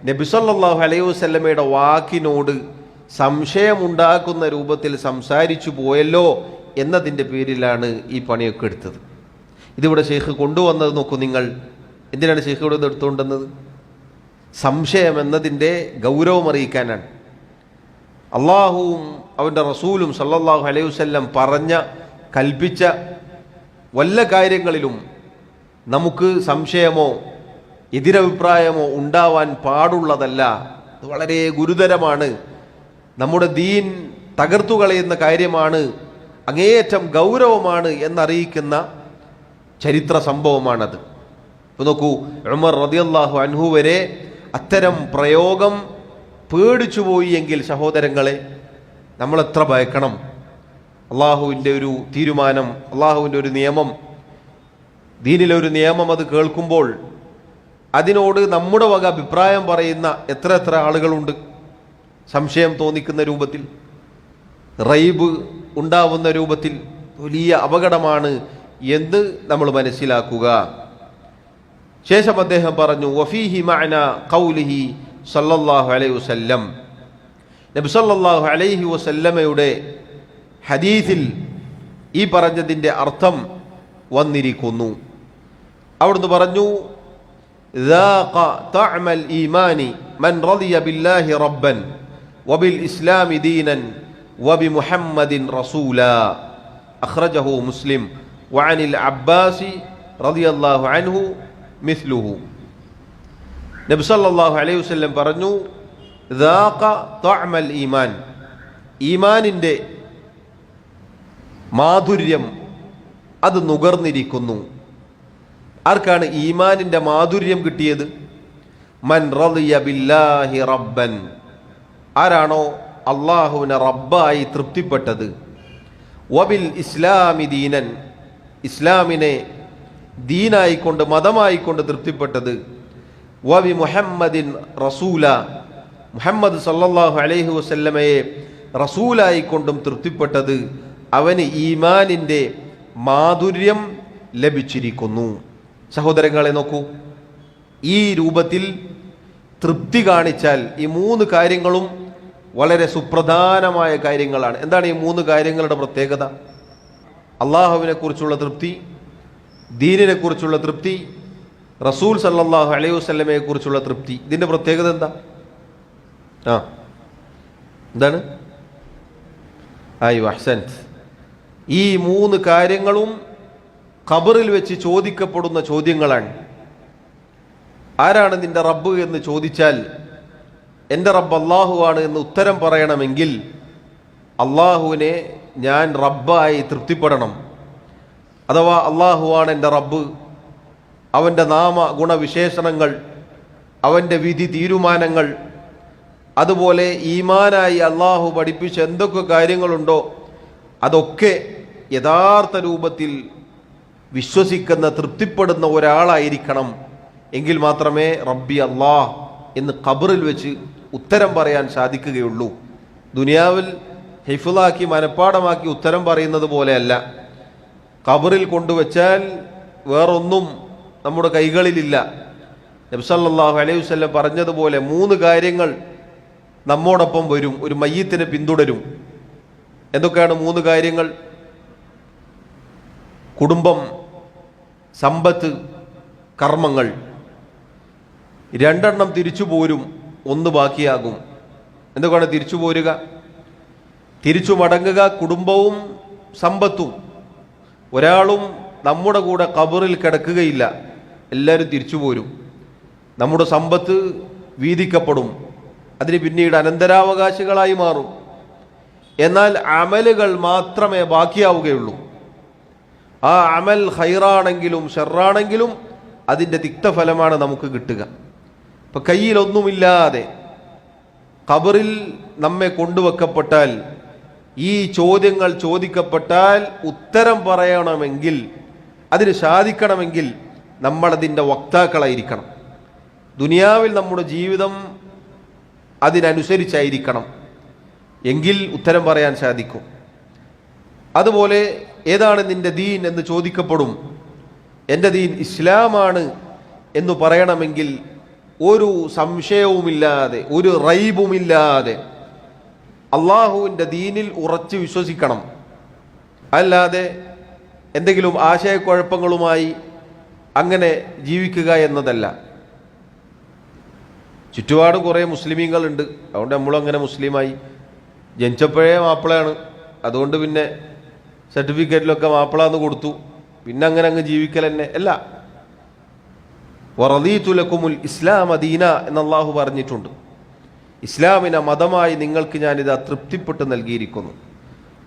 നബി സല്ലല്ലാഹു അലൈഹി വസല്ലമയുടെ വാക്കിനോട് സംശയമുണ്ടാക്കുന്ന രൂപത്തിൽ സംസാരിച്ചു പോയല്ലോ എന്നതിൻ്റെ പേരിലാണ് ഈ പണിയൊക്കെ എടുത്തത്. ഇതിവിടെ ഷെയ്ഖ് കൊണ്ടുവന്നത് നോക്കൂ നിങ്ങൾ. എന്തിനാണ് ഷെയ്ഖ് ഇവിടെ ഇത് എടുത്തുകൊണ്ടുവന്നത്? സംശയം എന്നതിൻ്റെ ഗൗരവം അറിയിക്കാനാണ്. അള്ളാഹുവും അവൻ്റെ റസൂലും സല്ലല്ലാഹു അലൈഹി വസല്ലം പറഞ്ഞ കൽപ്പിച്ച വല്ല കാര്യങ്ങളിലും നമുക്ക് സംശയമോ എതിരഭിപ്രായമോ ഉണ്ടാവാൻ പാടുള്ളതല്ല. അത് വളരെ ഗുരുതരമാണ്. നമ്മുടെ ദീൻ തകർത്തു കളയുന്ന കാര്യമാണ്, അങ്ങേയറ്റം ഗൗരവമാണ് എന്നറിയിക്കുന്ന ചരിത്ര സംഭവമാണത്. ഇപ്പോൾ നോക്കൂ, ഉമർ റളിയല്ലാഹു അൻഹു വരെ അത്തരം പ്രയോഗം പേടിച്ചുപോയി എങ്കിൽ സഹോദരങ്ങളെ, നമ്മൾ എത്ര ഭയക്കണം? അള്ളാഹുവിൻ്റെ ഒരു തീരുമാനം, അള്ളാഹുവിൻ്റെ ഒരു നിയമം, ദീനിലൊരു നിയമം, അത് കേൾക്കുമ്പോൾ അതിനോട് നമ്മുടെ വക അഭിപ്രായം പറയുന്ന എത്ര എത്ര ആളുകളുണ്ട്. സംശയം തോന്നിക്കുന്ന രൂപത്തിൽ, റൈബ് ഉണ്ടാവുന്ന രൂപത്തിൽ വലിയ അപകടമാണ് എന്ന് നമ്മൾ മനസ്സിലാക്കുക. ശേഷം അദ്ദേഹം പറഞ്ഞു, വഫീഹി മഅന ഖൗലിഹി സല്ലല്ലാഹു അലൈഹി വസല്ലം, നബി സല്ലല്ലാഹു അലൈഹി വസല്ലമയുടെ ഹദീസിൽ ഈ പറഞ്ഞതിൻ്റെ അർത്ഥം വന്നിരിക്കുന്നു. അവിടുന്ന് പറഞ്ഞു, ذاق طعم الإيمان من رضي بالله ربا وبالإسلام دينا وبمحمد رسولا أخرجه مسلم وعن العباس رضي الله عنه مثله. നബി സല്ലല്ലാഹു അലൈഹി വസല്ലം പറഞ്ഞു, ذاق طعم الإيمان, ഈമാനിൻ്റെ മാധുര്യം അത് നുകർന്നിരിക്കുന്നു. ആർക്കാണ് ഈമാനിൻ്റെ മാധുര്യം കിട്ടിയത്? മൻ റളിയ ബില്ലാഹി റബ്ബൻ, ആരാണോ അള്ളാഹുവിനെ റബ്ബായി തൃപ്തിപ്പെട്ടത്, വബിൽ ഇസ്ലാമി ദീനൻ, ഇസ്ലാമിനെ ദീനായിക്കൊണ്ട് മതമായിക്കൊണ്ട് തൃപ്തിപ്പെട്ടത്, വബി മുഹമ്മദിൻ റസൂല, മുഹമ്മദ് സല്ലല്ലാഹു അലൈഹി വസല്ലമയെ റസൂലായിക്കൊണ്ടും തൃപ്തിപ്പെട്ടത്, അവന് ഈമാനിൻ്റെ മാധുര്യം ലഭിച്ചിരിക്കുന്നു. സഹോദരങ്ങളെ നോക്കൂ, ഈ രൂപത്തിൽ തൃപ്തി കാണിച്ചാൽ ഈ മൂന്ന് കാര്യങ്ങളും വളരെ സുപ്രധാനമായ കാര്യങ്ങളാണ്. എന്താണ് ഈ മൂന്ന് കാര്യങ്ങളുടെ പ്രത്യേകത? അള്ളാഹുവിനെ കുറിച്ചുള്ള തൃപ്തി, ദീനിനെ കുറിച്ചുള്ള തൃപ്തി, റസൂൽ സല്ലല്ലാഹു അലൈഹി വസല്ലമയെ കുറിച്ചുള്ള തൃപ്തി. ഇതിൻ്റെ പ്രത്യേകത എന്താ? എന്താണ്? അഹ്സൻത്. ഈ മൂന്ന് കാര്യങ്ങളും ഖബറിൽ വെച്ച് ചോദിക്കപ്പെടുന്ന ചോദ്യങ്ങളാണ്. ആരാണ് നിന്റെ റബ്ബ് എന്ന് ചോദിച്ചാൽ എൻ്റെ റബ്ബ് അള്ളാഹുവാണ് എന്ന് ഉത്തരം പറയണമെങ്കിൽ അള്ളാഹുവിനെ ഞാൻ റബ്ബായി തൃപ്തിപ്പെടണം. അഥവാ അള്ളാഹുവാണ് എൻ്റെ റബ്ബ്, അവൻ്റെ നാമ ഗുണവിശേഷണങ്ങൾ, അവൻ്റെ വിധി തീരുമാനങ്ങൾ, അതുപോലെ ഈമാനായി അള്ളാഹു പഠിപ്പിച്ച എന്തൊക്കെ കാര്യങ്ങളുണ്ടോ അതൊക്കെ യഥാർത്ഥ രൂപത്തിൽ വിശ്വസിക്കുന്ന തൃപ്തിപ്പെടുന്ന ഒരാളായിരിക്കണം. എങ്കിൽ മാത്രമേ റബ്ബി അള്ളാഹ് എന്ന് ഖബറിൽ വെച്ച് ഉത്തരം പറയാൻ സാധിക്കുകയുള്ളൂ. ദുനിയാവിൽ ഹിഫ്ളാക്കി മനപ്പാടമാക്കി ഉത്തരം പറയുന്നത് പോലെയല്ല. ഖബറിൽ കൊണ്ടുവച്ചാൽ വേറൊന്നും നമ്മുടെ കൈകളിലില്ല. നബി സല്ലല്ലാഹു അലൈഹി വസല്ലം പറഞ്ഞതുപോലെ മൂന്ന് കാര്യങ്ങൾ നമ്മോടൊപ്പം വരും, ഒരു മയ്യിത്തിനെ പിന്തുടരും. എന്തൊക്കെയാണ് മൂന്ന് കാര്യങ്ങൾ? കുടുംബം, സമ്പത്ത്, കർമ്മങ്ങൾ. രണ്ടെണ്ണം തിരിച്ചു പോരും, ഒന്ന് ബാക്കിയാകും. എന്തൊക്കെയാണ് തിരിച്ചു പോരുക? തിരിച്ചു മടങ്ങുക കുടുംബവും സമ്പത്തും. ഒരാളും നമ്മുടെ കൂടെ ഖബറിൽ കിടക്കുകയില്ല, എല്ലാവരും തിരിച്ചു പോരും. നമ്മുടെ സമ്പത്ത് വീതിക്കപ്പെടും, അതിന് പിന്നീട് അനന്തരാവകാശികളായി മാറും. എന്നാൽ അമലുകൾ മാത്രമേ ബാക്കിയാവുകയുള്ളൂ. ആ അമൽ ഖൈറാണെങ്കിലും ഷർറാണെങ്കിലും അതിൻ്റെ തിക്തഫലമാണ് നമുക്ക് കിട്ടുക. ഇപ്പം കയ്യിലൊന്നുമില്ലാതെ ഖബറിൽ നമ്മെ കൊണ്ടുവെക്കപ്പെട്ടാൽ, ഈ ചോദ്യങ്ങൾ ചോദിക്കപ്പെട്ടാൽ ഉത്തരം പറയണമെങ്കിൽ, അതിന് സാധിക്കണമെങ്കിൽ നമ്മളതിൻ്റെ വക്താക്കളായിരിക്കണം. ദുനിയാവിൽ നമ്മുടെ ജീവിതം അതിനനുസരിച്ചായിരിക്കണം, എങ്കിൽ ഉത്തരം പറയാൻ സാധിക്കും. അതുപോലെ ഏതാണ് നിന്റെ ദീൻ എന്ന് ചോദിക്കപ്പെടും. എൻ്റെ ദീൻ ഇസ്ലാമാണ് എന്ന് പറയണമെങ്കിൽ ഒരു സംശയവുമില്ലാതെ, ഒരു റൈബുമില്ലാതെ അള്ളാഹുവിൻ്റെ ദീനിൽ ഉറച്ച് വിശ്വസിക്കണം. അല്ലാതെ എന്തെങ്കിലും ആശയക്കുഴപ്പങ്ങളുമായി അങ്ങനെ ജീവിക്കുക എന്നതല്ല. ചുറ്റുപാട് കുറേ മുസ്ലിമീങ്ങളുണ്ട്, അതുകൊണ്ട് നമ്മളങ്ങനെ മുസ്ലിമായി. ജനിച്ചപ്പോഴേ മാപ്പിളയാണ്, അതുകൊണ്ട് പിന്നെ സർട്ടിഫിക്കറ്റിലൊക്കെ മാപ്പിള എന്ന് കൊടുത്തു, പിന്നെ അങ്ങനെ അങ്ങ് ജീവിക്കൽ തന്നെ അല്ല. വറദീതു ലക്കുമുൽ ഇസ്ലാമ ദീന എന്ന് അല്ലാഹു പറഞ്ഞിട്ടുണ്ട്. ഇസ്ലാമിനെ മതമായി നിങ്ങൾക്ക് ഞാനിത് തൃപ്തിപ്പെട്ട് നൽകിയിരിക്കുന്നു.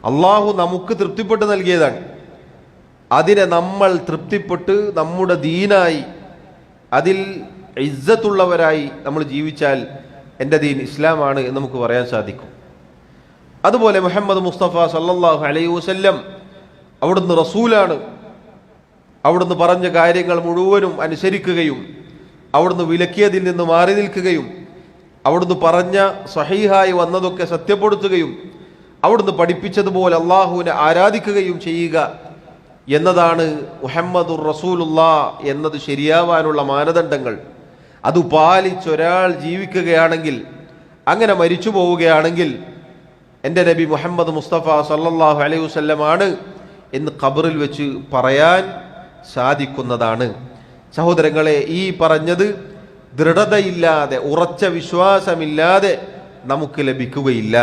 അള്ളാഹു നമുക്ക് തൃപ്തിപ്പെട്ട് നൽകിയതാണ്. അതിനെ നമ്മൾ തൃപ്തിപ്പെട്ട് നമ്മുടെ ദീനായി അതിൽ ഇസ്സത്തുള്ളവരായി നമ്മൾ ജീവിച്ചാൽ എൻ്റെ ദീൻ ഇസ്ലാമാണ് എന്ന് നമുക്ക് പറയാൻ സാധിക്കും. അതുപോലെ മുഹമ്മദ് മുസ്തഫ സല്ലല്ലാഹു അലൈഹി വസല്ലം അവിടുന്ന് റസൂലാണ്. അവിടുന്ന് പറഞ്ഞ കാര്യങ്ങൾ മുഴുവനും അനുസരിക്കുകയും അവിടുന്ന് വിലക്കിയതിൽ നിന്ന് മാറി നിൽക്കുകയും അവിടുന്ന് പറഞ്ഞ സ്വഹീഹായി വന്നതൊക്കെ സത്യപ്പെടുത്തുകയും അവിടുന്ന് പഠിപ്പിച്ചതുപോലെ അള്ളാഹുവിനെ ആരാധിക്കുകയും ചെയ്യുക എന്നതാണ് മുഹമ്മദുർ റസൂലുള്ളാഹ് എന്നത് ശരിയാവാനുള്ള മാനദണ്ഡങ്ങൾ. അത് പാലിച്ചൊരാൾ ജീവിക്കുകയാണെങ്കിൽ, അങ്ങനെ മരിച്ചു പോവുകയാണെങ്കിൽ എൻ്റെ നബി മുഹമ്മദ് മുസ്തഫ സല്ലല്ലാഹു അലൈഹി വസല്ലമാണ് എന്ന് ഖബറിൽ വെച്ച് പറയാൻ സാധിക്കുന്നതാണ്. സഹോദരങ്ങളെ, ഈ പറഞ്ഞത് ദൃഢതയില്ലാതെ, ഉറച്ച വിശ്വാസമില്ലാതെ നമുക്ക് ലഭിക്കുകയില്ല.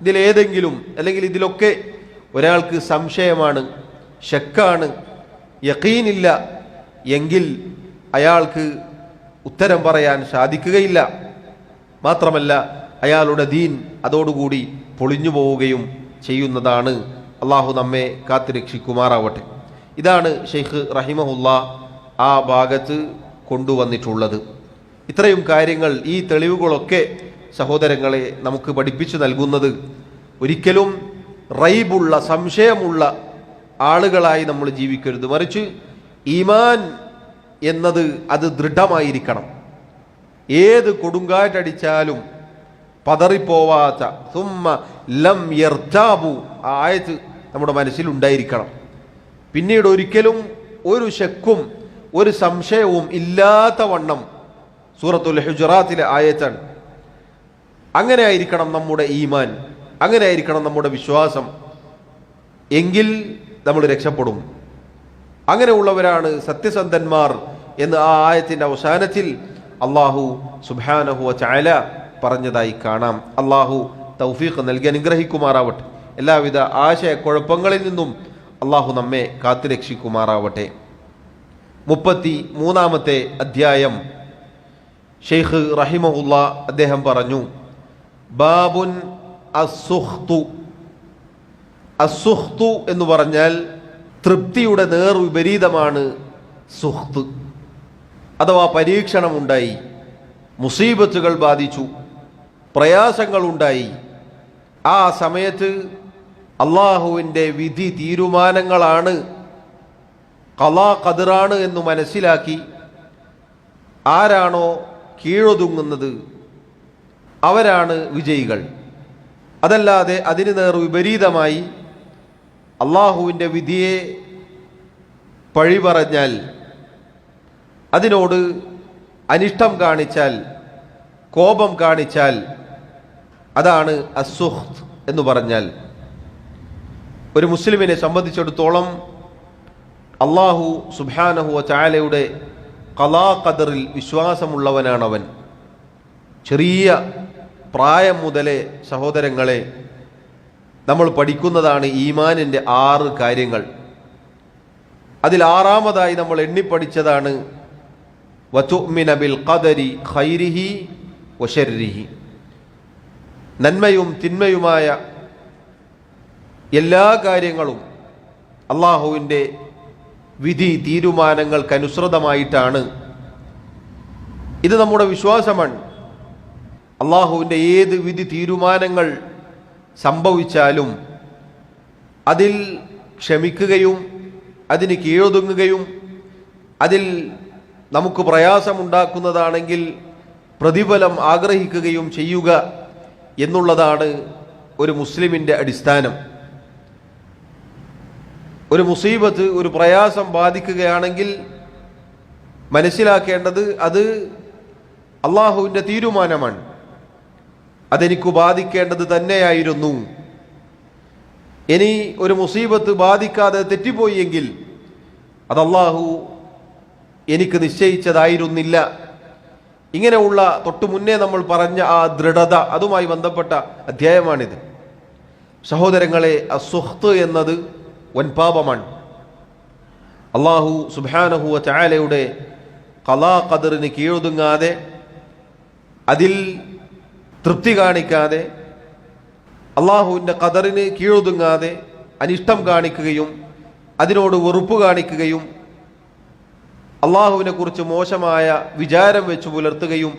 ഇതിലേതെങ്കിലും അല്ലെങ്കിൽ ഇതിലൊക്കെ ഒരാൾക്ക് സംശയമാണ്, ശക്കാണ്, യഖീനില്ല എങ്കിൽ അയാൾക്ക് ഉത്തരം പറയാൻ സാധിക്കുകയില്ല. മാത്രമല്ല അയാളുടെ ദീൻ അതോടുകൂടി പൊളിഞ്ഞു പോവുകയും ചെയ്യുന്നതാണ്. അള്ളാഹു നമ്മെ കാത്തുരക്ഷിക്കുമാറാവട്ടെ. ഇതാണ് ഷെയ്ഖ് റഹിമഹുല്ലാ ആ ഭാഗത്ത് കൊണ്ടുവന്നിട്ടുള്ളത്. ഇത്രയും കാര്യങ്ങൾ, ഈ തെളിവുകളൊക്കെ സഹോദരങ്ങളെ നമുക്ക് പഠിപ്പിച്ചു നൽകുന്നത് ഒരിക്കലും റൈബുള്ള, സംശയമുള്ള ആളുകളായി നമ്മൾ ജീവിക്കരുത്. മറിച്ച് ഈമാൻ എന്നത് അത് ദൃഢമായിരിക്കണം. ഏത് കൊടുങ്കാറ്റടിച്ചാലും പതറിപ്പോവാത്ത സുമ്മ ലം യർതാബു ആ ആയത്ത് നമ്മുടെ മനസ്സിലുണ്ടായിരിക്കണം. പിന്നീട് ഒരിക്കലും ഒരു ശക്കും ഒരു സംശയവും ഇല്ലാത്ത വണ്ണം സൂറത്തുൽ ഹുജറാത്തിലെ ആയത്താണ്. അങ്ങനെ ആയിരിക്കണം നമ്മുടെ ഈമാൻ, അങ്ങനെ ആയിരിക്കണം നമ്മുടെ വിശ്വാസം. എങ്കിൽ നമ്മൾ രക്ഷപ്പെടും. അങ്ങനെയുള്ളവരാണ് സത്യസന്ധന്മാർ എന്ന് ആ ആയത്തിൻ്റെ അവസാനത്തിൽ അള്ളാഹു സുബ്ഹാനഹു വ തആല പറഞ്ഞതായി കാണാം. അള്ളാഹു തൗഫീഖ് നൽകി അനുഗ്രഹിക്കുമാറാവട്ടെ. എല്ലാവിധ ആശയക്കുഴപ്പങ്ങളിൽ നിന്നും അള്ളാഹു നമ്മെ കാത്തുരക്ഷിക്കുമാറാവട്ടെ. 33-ാമത്തെ അധ്യായം ഷെയ്ഖ് റഹിമഹുല്ലാ അദ്ദേഹം പറഞ്ഞു, ബാബുൻ അസ്സുഖ്തു. അസ്സുഖ്തു എന്ന് പറഞ്ഞാൽ തൃപ്തിയുടെ നേർവിപരീതമാണ് സുഖ്ത്. അഥവാ പരീക്ഷണമുണ്ടായി, മുസീബത്തുകൾ ബാധിച്ചു, പ്രയാസങ്ങളുണ്ടായി. ആ സമയത്ത് അള്ളാഹുവിൻ്റെ വിധി തീരുമാനങ്ങളാണ്, ഖളാ ഖദറാണ് എന്ന് മനസ്സിലാക്കി ആരാണോ കീഴൊതുങ്ങുന്നത് അവരാണ് വിജയികൾ. അതല്ലാതെ അതിന് നേർ വിപരീതമായി അള്ളാഹുവിൻ്റെ വിധിയെ പഴി പറഞ്ഞാൽ, അതിനോട് അനിഷ്ടം കാണിച്ചാൽ, കോപം കാണിച്ചാൽ അതാണ് അസ്സുഖ്ത് എന്ന് പറഞ്ഞാൽ. ഒരു മുസ്ലിമിനെ സംബന്ധിച്ചിടത്തോളം അള്ളാഹു സുബ്ഹാനഹു വ തആലയുടെ ഖളാ ഖദറിൽ വിശ്വാസമുള്ളവനാണവൻ. ചെറിയ പ്രായം മുതലേ സഹോദരങ്ങളെ നമ്മൾ പഠിക്കുന്നതാണ് ഈമാനിൻ്റെ 6 കാര്യങ്ങൾ. അതിൽ 6ാമതായി നമ്മൾ എണ്ണിപ്പഠിച്ചതാണ് വതുഅ്മിന ബിൽ ഖദരി ഖൈരിഹി വശർരിഹി. നന്മയും തിന്മയുമായ എല്ലാ കാര്യങ്ങളും അള്ളാഹുവിൻ്റെ വിധി തീരുമാനങ്ങൾക്കനുസൃതമായിട്ടാണ്. ഇത് നമ്മുടെ വിശ്വാസമാണ്. അള്ളാഹുവിൻ്റെ ഏത് വിധി തീരുമാനങ്ങൾ സംഭവിച്ചാലും അതിൽ ക്ഷമിക്കുകയും അതിന് കീഴൊതുങ്ങുകയും അതിൽ നമുക്ക് പ്രയാസമുണ്ടാക്കുന്നതാണെങ്കിൽ പ്രതിഫലം ആഗ്രഹിക്കുകയും ചെയ്യുക എന്നുള്ളതാണ് ഒരു മുസ്ലിമിൻ്റെ അടിസ്ഥാനം. ഒരു മുസീബത്ത്, ഒരു പ്രയാസം ബാധിക്കുകയാണെങ്കിൽ മനസ്സിലാക്കേണ്ടത് അത് അള്ളാഹുവിൻ്റെ തീരുമാനമാണ്. അതെനിക്ക് ബാധിക്കേണ്ടത് തന്നെയായിരുന്നു. ഇനി ഒരു മുസീബത്ത് ബാധിക്കാതെ തെറ്റിപ്പോയി എങ്കിൽ അത് അള്ളാഹു എനിക്ക് നിശ്ചയിച്ചതായിരുന്നില്ല. ഇങ്ങനെയുള്ള തൊട്ടു മുന്നേ നമ്മൾ പറഞ്ഞ ആ ദൃഢത, അതുമായി ബന്ധപ്പെട്ട അധ്യായമാണിത്. സഹോദരങ്ങളെ, അസുഹ്ത് എന്നത് വൻപാപമാണ്. അള്ളാഹു സുബ്ഹാനഹു വ തആലയുടെ ഖളാ ഖദറിന് കീഴൊതുങ്ങാതെ, അതിൽ തൃപ്തി കാണിക്കാതെ, അള്ളാഹുവിൻ്റെ ഖദറിന് കീഴൊതുങ്ങാതെ അനിഷ്ടം കാണിക്കുകയും അതിനോട് വെറുപ്പ് കാണിക്കുകയും അള്ളാഹുവിനെ കുറിച്ച് മോശമായ വിചാരം വെച്ച് പുലർത്തുകയും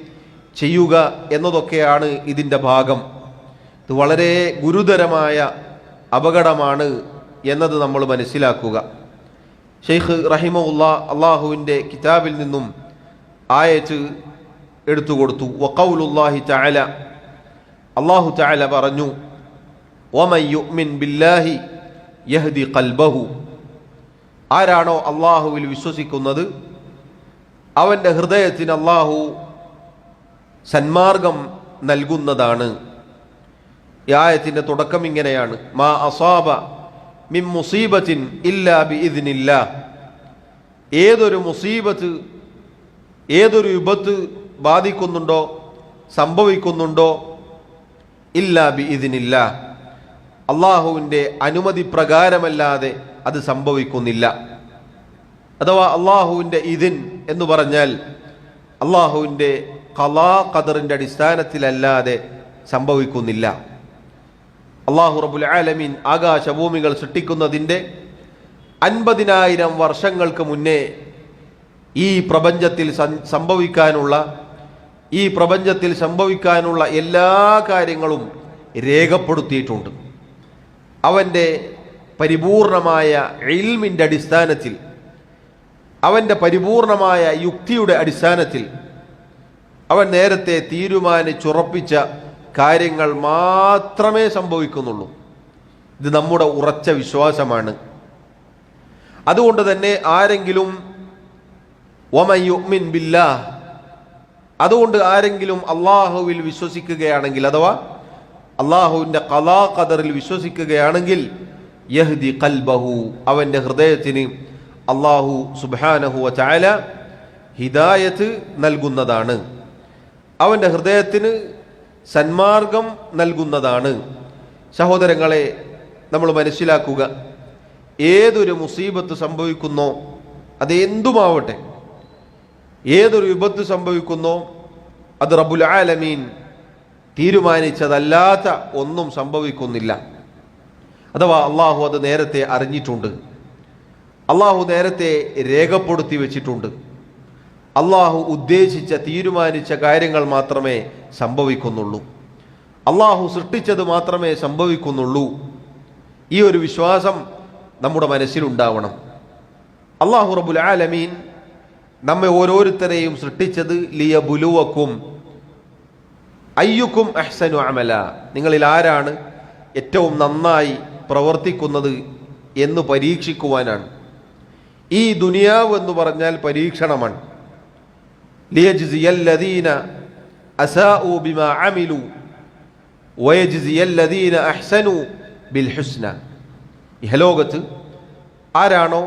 ചെയ്യുക എന്നതൊക്കെയാണ് ഇതിൻ്റെ ഭാഗം. ഇത് വളരെ ഗുരുതരമായ അപകടമാണ് എന്നത് നമ്മൾ മനസ്സിലാക്കുക. ഷെയ്ഖ് റഹിമഹുല്ലാ അള്ളാഹുവിൻ്റെ കിതാബിൽ നിന്നും ആയത്ത് എടുത്തു കൊടുത്തു. വഖൗലുല്ലാഹി തആല, അള്ളാഹു തആല പറഞ്ഞു, വമൻ യുഅ്മിൻ ബില്ലാഹി യഹ്ദി ഖൽബഹു, ആരാണോ അള്ളാഹുവിൽ വിശ്വസിക്കുന്നത് അവൻ്റെ ഹൃദയത്തിന് അള്ളാഹു സന്മാർഗം നൽകുന്നതാണ്. ഈ ആയത്തിൻ്റെ തുടക്കം ഇങ്ങനെയാണ്: മാ അസാബ മിൻ മുസീബത്തിൻ ഇല്ലാ ബിഇദ്നില്ലാഹ്, ഏതൊരു മുസീബത്ത്, ഏതൊരു വിപത്ത് ബാധിക്കുന്നുണ്ടോ, സംഭവിക്കുന്നുണ്ടോ, ഇല്ലാ ബിഇദ്നില്ലാഹ്, അള്ളാഹുവിൻ്റെ അനുമതി പ്രകാരമല്ലാതെ അത് സംഭവിക്കുന്നില്ല. അഥവാ അള്ളാഹുവിൻ്റെ ഇദിൻ എന്ന് പറഞ്ഞാൽ അള്ളാഹുവിൻ്റെ ഖളാ ഖദറിൻ്റെ അടിസ്ഥാനത്തിലല്ലാതെ സംഭവിക്കുന്നില്ല. അള്ളാഹു റബ്ബുൽ ആലമീൻ ആകാശഭൂമികൾ സൃഷ്ടിക്കുന്നതിൻ്റെ 50,000 വർഷങ്ങൾക്ക് മുന്നേ ഈ പ്രപഞ്ചത്തിൽ സംഭവിക്കാനുള്ള എല്ലാ കാര്യങ്ങളും രേഖപ്പെടുത്തിയിട്ടുണ്ട്. അവൻ്റെ പരിപൂർണമായ ഇൽമിൻ്റെ അടിസ്ഥാനത്തിൽ, അവൻ്റെ പരിപൂർണമായ യുക്തിയുടെ അടിസ്ഥാനത്തിൽ അവൻ നേരത്തെ തീരുമാനിച്ചുറപ്പിച്ച കാര്യങ്ങൾ മാത്രമേ സംഭവിക്കുന്നുള്ളൂ. ഇത് നമ്മുടെ ഉറച്ച വിശ്വാസമാണ്. അതുകൊണ്ട് തന്നെ ആരെങ്കിലും വമൻ യുഅ്മിൻ ബില്ലാഹ്, അതുകൊണ്ട് ആരെങ്കിലും അള്ളാഹുവിൽ വിശ്വസിക്കുകയാണെങ്കിൽ, അഥവാ അള്ളാഹുവിൻ്റെ ഖളാ ഖദറിൽ വിശ്വസിക്കുകയാണെങ്കിൽ, യഹ്ദി ഖൽബഹു, അവൻ്റെ ഹൃദയത്തിന് അള്ളാഹു സുബ്ഹാനഹു വ തആല ഹിദായത്ത് നൽകുന്നതാണ്, അവൻ്റെ ഹൃദയത്തിന് സന്മാർഗം നൽകുന്നതാണ്. സഹോദരങ്ങളെ, നമ്മൾ മനസ്സിലാക്കുക, ഏതൊരു മുസീബത്ത് സംഭവിക്കുന്നോ, അത് എന്തുമാവട്ടെ, ഏതൊരു വിപത്ത് സംഭവിക്കുന്നോ, അത് റബ്ബുൽ ആലമീൻ തീരുമാനിച്ചതല്ലാത്ത ഒന്നും സംഭവിക്കുന്നില്ല. അഥവാ അള്ളാഹു അത് നേരത്തെ അറിഞ്ഞിട്ടുണ്ട്, അള്ളാഹു നേരത്തെ രേഖപ്പെടുത്തി വെച്ചിട്ടുണ്ട്. അള്ളാഹു ഉദ്ദേശിച്ച, തീരുമാനിച്ച കാര്യങ്ങൾ മാത്രമേ സംഭവിക്കുന്നുള്ളൂ. അള്ളാഹു സൃഷ്ടിച്ചത് മാത്രമേ സംഭവിക്കുന്നുള്ളൂ. ഈ ഒരു വിശ്വാസം നമ്മുടെ മനസ്സിലുണ്ടാവണം. അള്ളാഹു റബ്ബുൽ ആലമീൻ നമ്മെ ഓരോരുത്തരെയും സൃഷ്ടിച്ചത് ലിയബ്ലുവക്കും അയ്യുക്കും അഹ്സനു അമല, നിങ്ങളിൽ ആരാണ് ഏറ്റവും നന്നായി പ്രവർത്തിക്കുന്നത് എന്ന് പരീക്ഷിക്കുവാനാണ്. ഈ ദുനിയാവ് എന്ന് പറഞ്ഞാൽ പരീക്ഷണമാണ്. ലിയജ്സിയല്ലദീന അസാഉ ബിമാ അമിലു വയജ്സിയല്ലദീന അഹ്സനു ബിൽ ഹുസ്ന, ഇഹലോകത്ത് ആരാണോ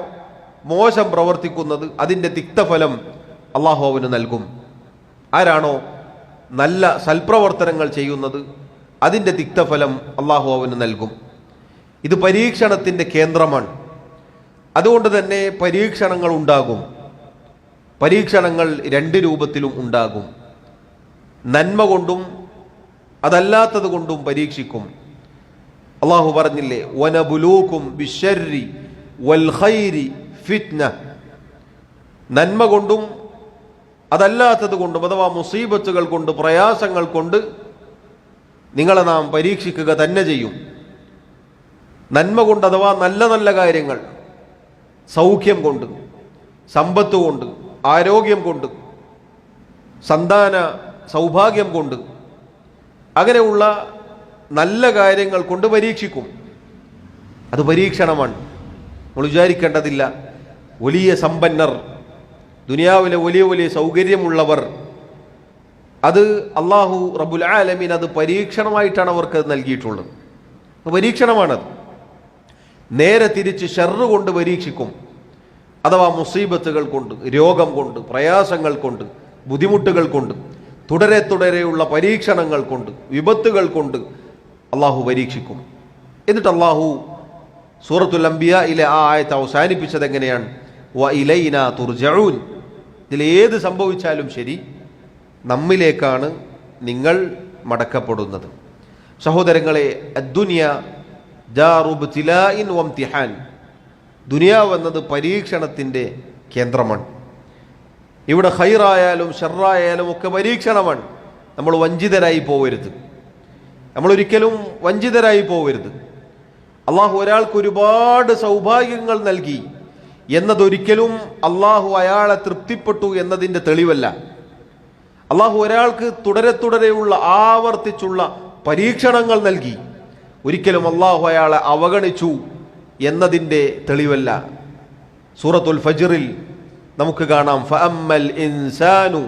മോശം പ്രവർത്തിക്കുന്നത് അതിൻ്റെ തിക്തഫലം അള്ളാഹു അവന് നൽകും. ആരാണോ നല്ല സൽപ്രവർത്തനങ്ങൾ ചെയ്യുന്നത് അതിൻ്റെ തിക്തഫലം അള്ളാഹു അവന് നൽകും. ഇത് പരീക്ഷണത്തിൻ്റെ കേന്ദ്രമാണ്. അതുകൊണ്ട് തന്നെ പരീക്ഷണങ്ങൾ ഉണ്ടാകും. പരീക്ഷണങ്ങൾ 2 രൂപത്തിലും ഉണ്ടാകും. നന്മ കൊണ്ടും അതല്ലാത്തത് കൊണ്ടും പരീക്ഷിക്കും. അള്ളാഹു പറഞ്ഞില്ലേ, വനബുലൂക്കും ബിശ്ശർരി വൽ ഖൈരി ഫിത്ന, നന്മ കൊണ്ടും അതല്ലാത്തത് കൊണ്ടും, അഥവാ മുസീബത്തുകൾ കൊണ്ട്, പ്രയാസങ്ങൾ കൊണ്ട് നിങ്ങളെ നാം പരീക്ഷിക്കുക തന്നെ ചെയ്യും. നന്മ കൊണ്ട്, അഥവാ നല്ല നല്ല കാര്യങ്ങൾ, സൗഖ്യം കൊണ്ട്, സമ്പത്ത് കൊണ്ട്, ആരോഗ്യം കൊണ്ട്, സന്താന സൗഭാഗ്യം കൊണ്ട്, അങ്ങനെയുള്ള നല്ല കാര്യങ്ങൾ കൊണ്ട് പരീക്ഷിക്കും. അത് പരീക്ഷണമാണ്. നമ്മൾ വിചാരിക്കേണ്ടതില്ല, വലിയ സമ്പന്നർ, ദുനിയാവിലെ വലിയ വലിയ സൗകര്യമുള്ളവർ, അത് അള്ളാഹു റബ്ബുൽ ആലമീൻ അത് പരീക്ഷണമായിട്ടാണ് അവർക്ക് നൽകിയിട്ടുള്ളത്. പരീക്ഷണമാണത്. നേരെ തിരിച്ച് ഷർറ് കൊണ്ട് പരീക്ഷിക്കും. അഥവാ മുസീബത്തുകൾ കൊണ്ട്, രോഗം കൊണ്ട്, പ്രയാസങ്ങൾ കൊണ്ട്, ബുദ്ധിമുട്ടുകൾ കൊണ്ട്, തുടരെയുള്ള പരീക്ഷണങ്ങൾ കൊണ്ട്, വിപത്തുകൾ കൊണ്ട് അള്ളാഹു പരീക്ഷിക്കും. എന്നിട്ട് അള്ളാഹു സൂറത്തുൽ അംബിയയിലെ ആ ആയത്ത് അവസാനിപ്പിച്ചത് എങ്ങനെയാണ്? വ ഇലൈനാ തുർജഊൻ. ഇതിലേത് സംഭവിച്ചാലും ശരി നമ്മിലേക്കാണ് നിങ്ങൾ മടക്കപ്പെടുന്നത്. സഹോദരങ്ങളെ, അദ്ദുനിയ ദാറു ഇബ്തിലാഇൻ വംതിഹാൻ. ദുനിയാവ് എന്നത് പരീക്ഷണത്തിൻ്റെ കേന്ദ്രമാണ്. ഇവിടെ ഖൈറായാലും ഷർറായാലും ഒക്കെ പരീക്ഷണമാണ്. നമ്മൾ വഞ്ചിതരായി പോവരുത്. നമ്മളൊരിക്കലും വഞ്ചിതരായി പോവരുത്. അള്ളാഹു ഒരാൾക്ക് ഒരുപാട് സൗഭാഗ്യങ്ങൾ നൽകി എന്നതൊരിക്കലും അള്ളാഹു അയാളെ തൃപ്തിപ്പെട്ടു എന്നതിൻ്റെ തെളിവല്ല. അള്ളാഹു ഒരാൾക്ക് തുടരെയുള്ള ആവർത്തിച്ചുള്ള പരീക്ഷണങ്ങൾ നൽകി ഒരിക്കലും അള്ളാഹു അയാളെ അവഗണിച്ചു എന്നതിൻ്റെ തെളിവല്ല. സൂറത്തുൽ ഫജ്റിൽ നമുക്ക് കാണാം, ഫഅമ്മൽ ഇൻസാനു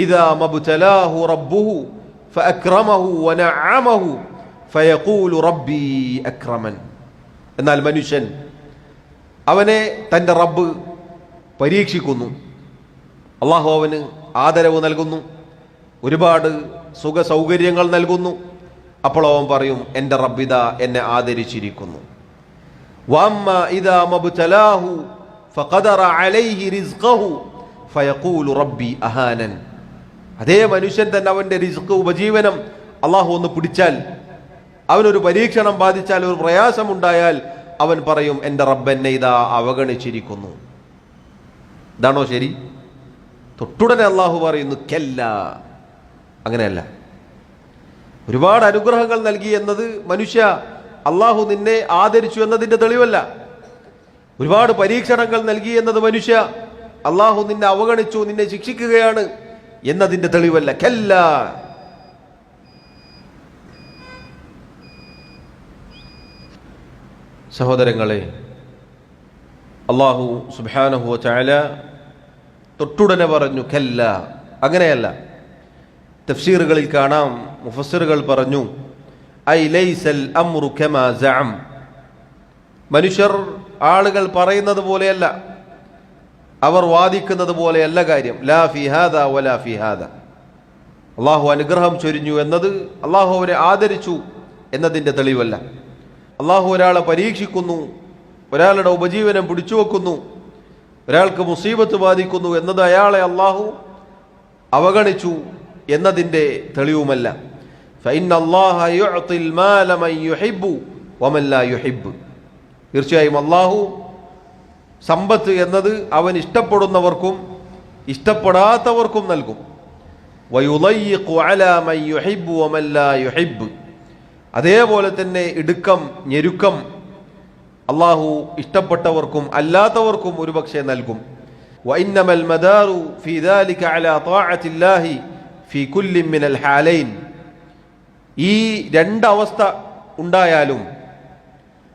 ഇദാ മബ്തലാഹു റബ്ബുഹു ഫഅക്രമഹു വനഅമഹു ഫയഖൂലു റബ്ബി അക്രമൻ. എന്നാൽ മനുഷ്യൻ അവനെ തൻ്റെ റബ്ബ് പരീക്ഷിക്കുന്നു. അള്ളാഹു അവന് ആദരവ് നൽകുന്നു, ഒരുപാട് സുഖ സൗകര്യങ്ങൾ നൽകുന്നു. അപ്പോൾ അവൻ പറയും, എൻ്റെ റബ്ബിദ എന്നെ ആദരിച്ചിരിക്കുന്നു. വഅമ്മ ഇദാ മബ്തലാഹു ഫഖദറ അലൈഹി റിസ്ഖഹു ഫയഖൂലു റബ്ബി അഹാനൻ. അതേ മനുഷ്യൻ തന്നെ അവൻ്റെ റിസ്ഖ്, ഉപജീവനം അള്ളാഹു ഒന്ന് പിടിച്ചാൽ, അവനൊരു പരീക്ഷണം ബാധിച്ചാൽ, ഒരു പ്രയാസമുണ്ടായാൽ അവൻ പറയും, എൻ്റെ റബ്ബ് എന്നെ ഇതാ അവഗണിച്ചിരിക്കുന്നു. ഇതാണോ ശരി? തൊട്ടുടനെ അള്ളാഹു പറയുന്നു, കല്ല, അങ്ങനെയല്ല. ഒരുപാട് അനുഗ്രഹങ്ങൾ നൽകി എന്നത് മനുഷ്യ അള്ളാഹു നിന്നെ ആദരിച്ചു എന്നതിൻ്റെ തെളിവല്ല. ഒരുപാട് പരീക്ഷണങ്ങൾ നൽകി എന്നത് മനുഷ്യ അള്ളാഹു നിന്നെ അവഗണിച്ചു, നിന്നെ ശിക്ഷിക്കുകയാണ് എന്നതിൻ്റെ തെളിവല്ല. കല്ല. സഹോദരങ്ങളെ, അള്ളാഹു സുബ്ഹാനഹു വ തആല തൊട്ടുടനെ പറഞ്ഞു, കല്ല, അങ്ങനെയല്ല. തഫ്സീറുകളിൽ കാണാം, മുഫസ്സിറുകൾ പറഞ്ഞു, ഐ ലൈസൽ അംറു കമാ സഅം. മനുഷ്യർ, ആളുകൾ പറയുന്നത് പോലെയല്ല, അവർ വാദിക്കുന്നത് പോലെയല്ല കാര്യം. ലാ ഫി ഹാദാ വലാ ഫി ഹാദാ. അള്ളാഹു അനുഗ്രഹം ചൊരിഞ്ഞു എന്നത് അള്ളാഹു അവരെ ആദരിച്ചു എന്നതിൻ്റെ തെളിവല്ല. അള്ളാഹു ഒരാളെ പരീക്ഷിക്കുന്നു, ഒരാളുടെ ഉപജീവനം പിടിച്ചു വെക്കുന്നു, ഒരാൾക്ക് മുസീബത്ത് ബാധിക്കുന്നു എന്നത് അയാളെ അള്ളാഹു അവഗണിച്ചു എന്നതിൻ്റെ തെളിവുമല്ല. ഫഇന്ന അല്ലാഹ യുഅ്തിൽ മാല മൻ യുഹിബ്ബു വമൻ ലാ യുഹിബ്ബ്. തീർച്ചയായും അള്ളാഹു സമ്പത്ത് എന്നത് അവൻ ഇഷ്ടപ്പെടുന്നവർക്കും ഇഷ്ടപ്പെടാത്തവർക്കും നൽകും. വയുളയ്യിഖു അലാ മൻ യുഹിബ്ബു വമൻ ലാ യുഹിബ്ബ്. അതേപോലെ തന്നെ ഇടുക്കം, ഞെരുക്കം അള്ളാഹു ഇഷ്ടപ്പെട്ടവർക്കും അല്ലാത്തവർക്കും ഒരുപക്ഷെ നൽകും. വഇന്നമൽ മദാറു ഫീ ദാലിക അലാ ത്വാഅത്തില്ലാഹി ഫീ കുല്ലി മിനൽ ഹാലൈൻ. ഈ രണ്ടവസ്ഥ ഉണ്ടായാലും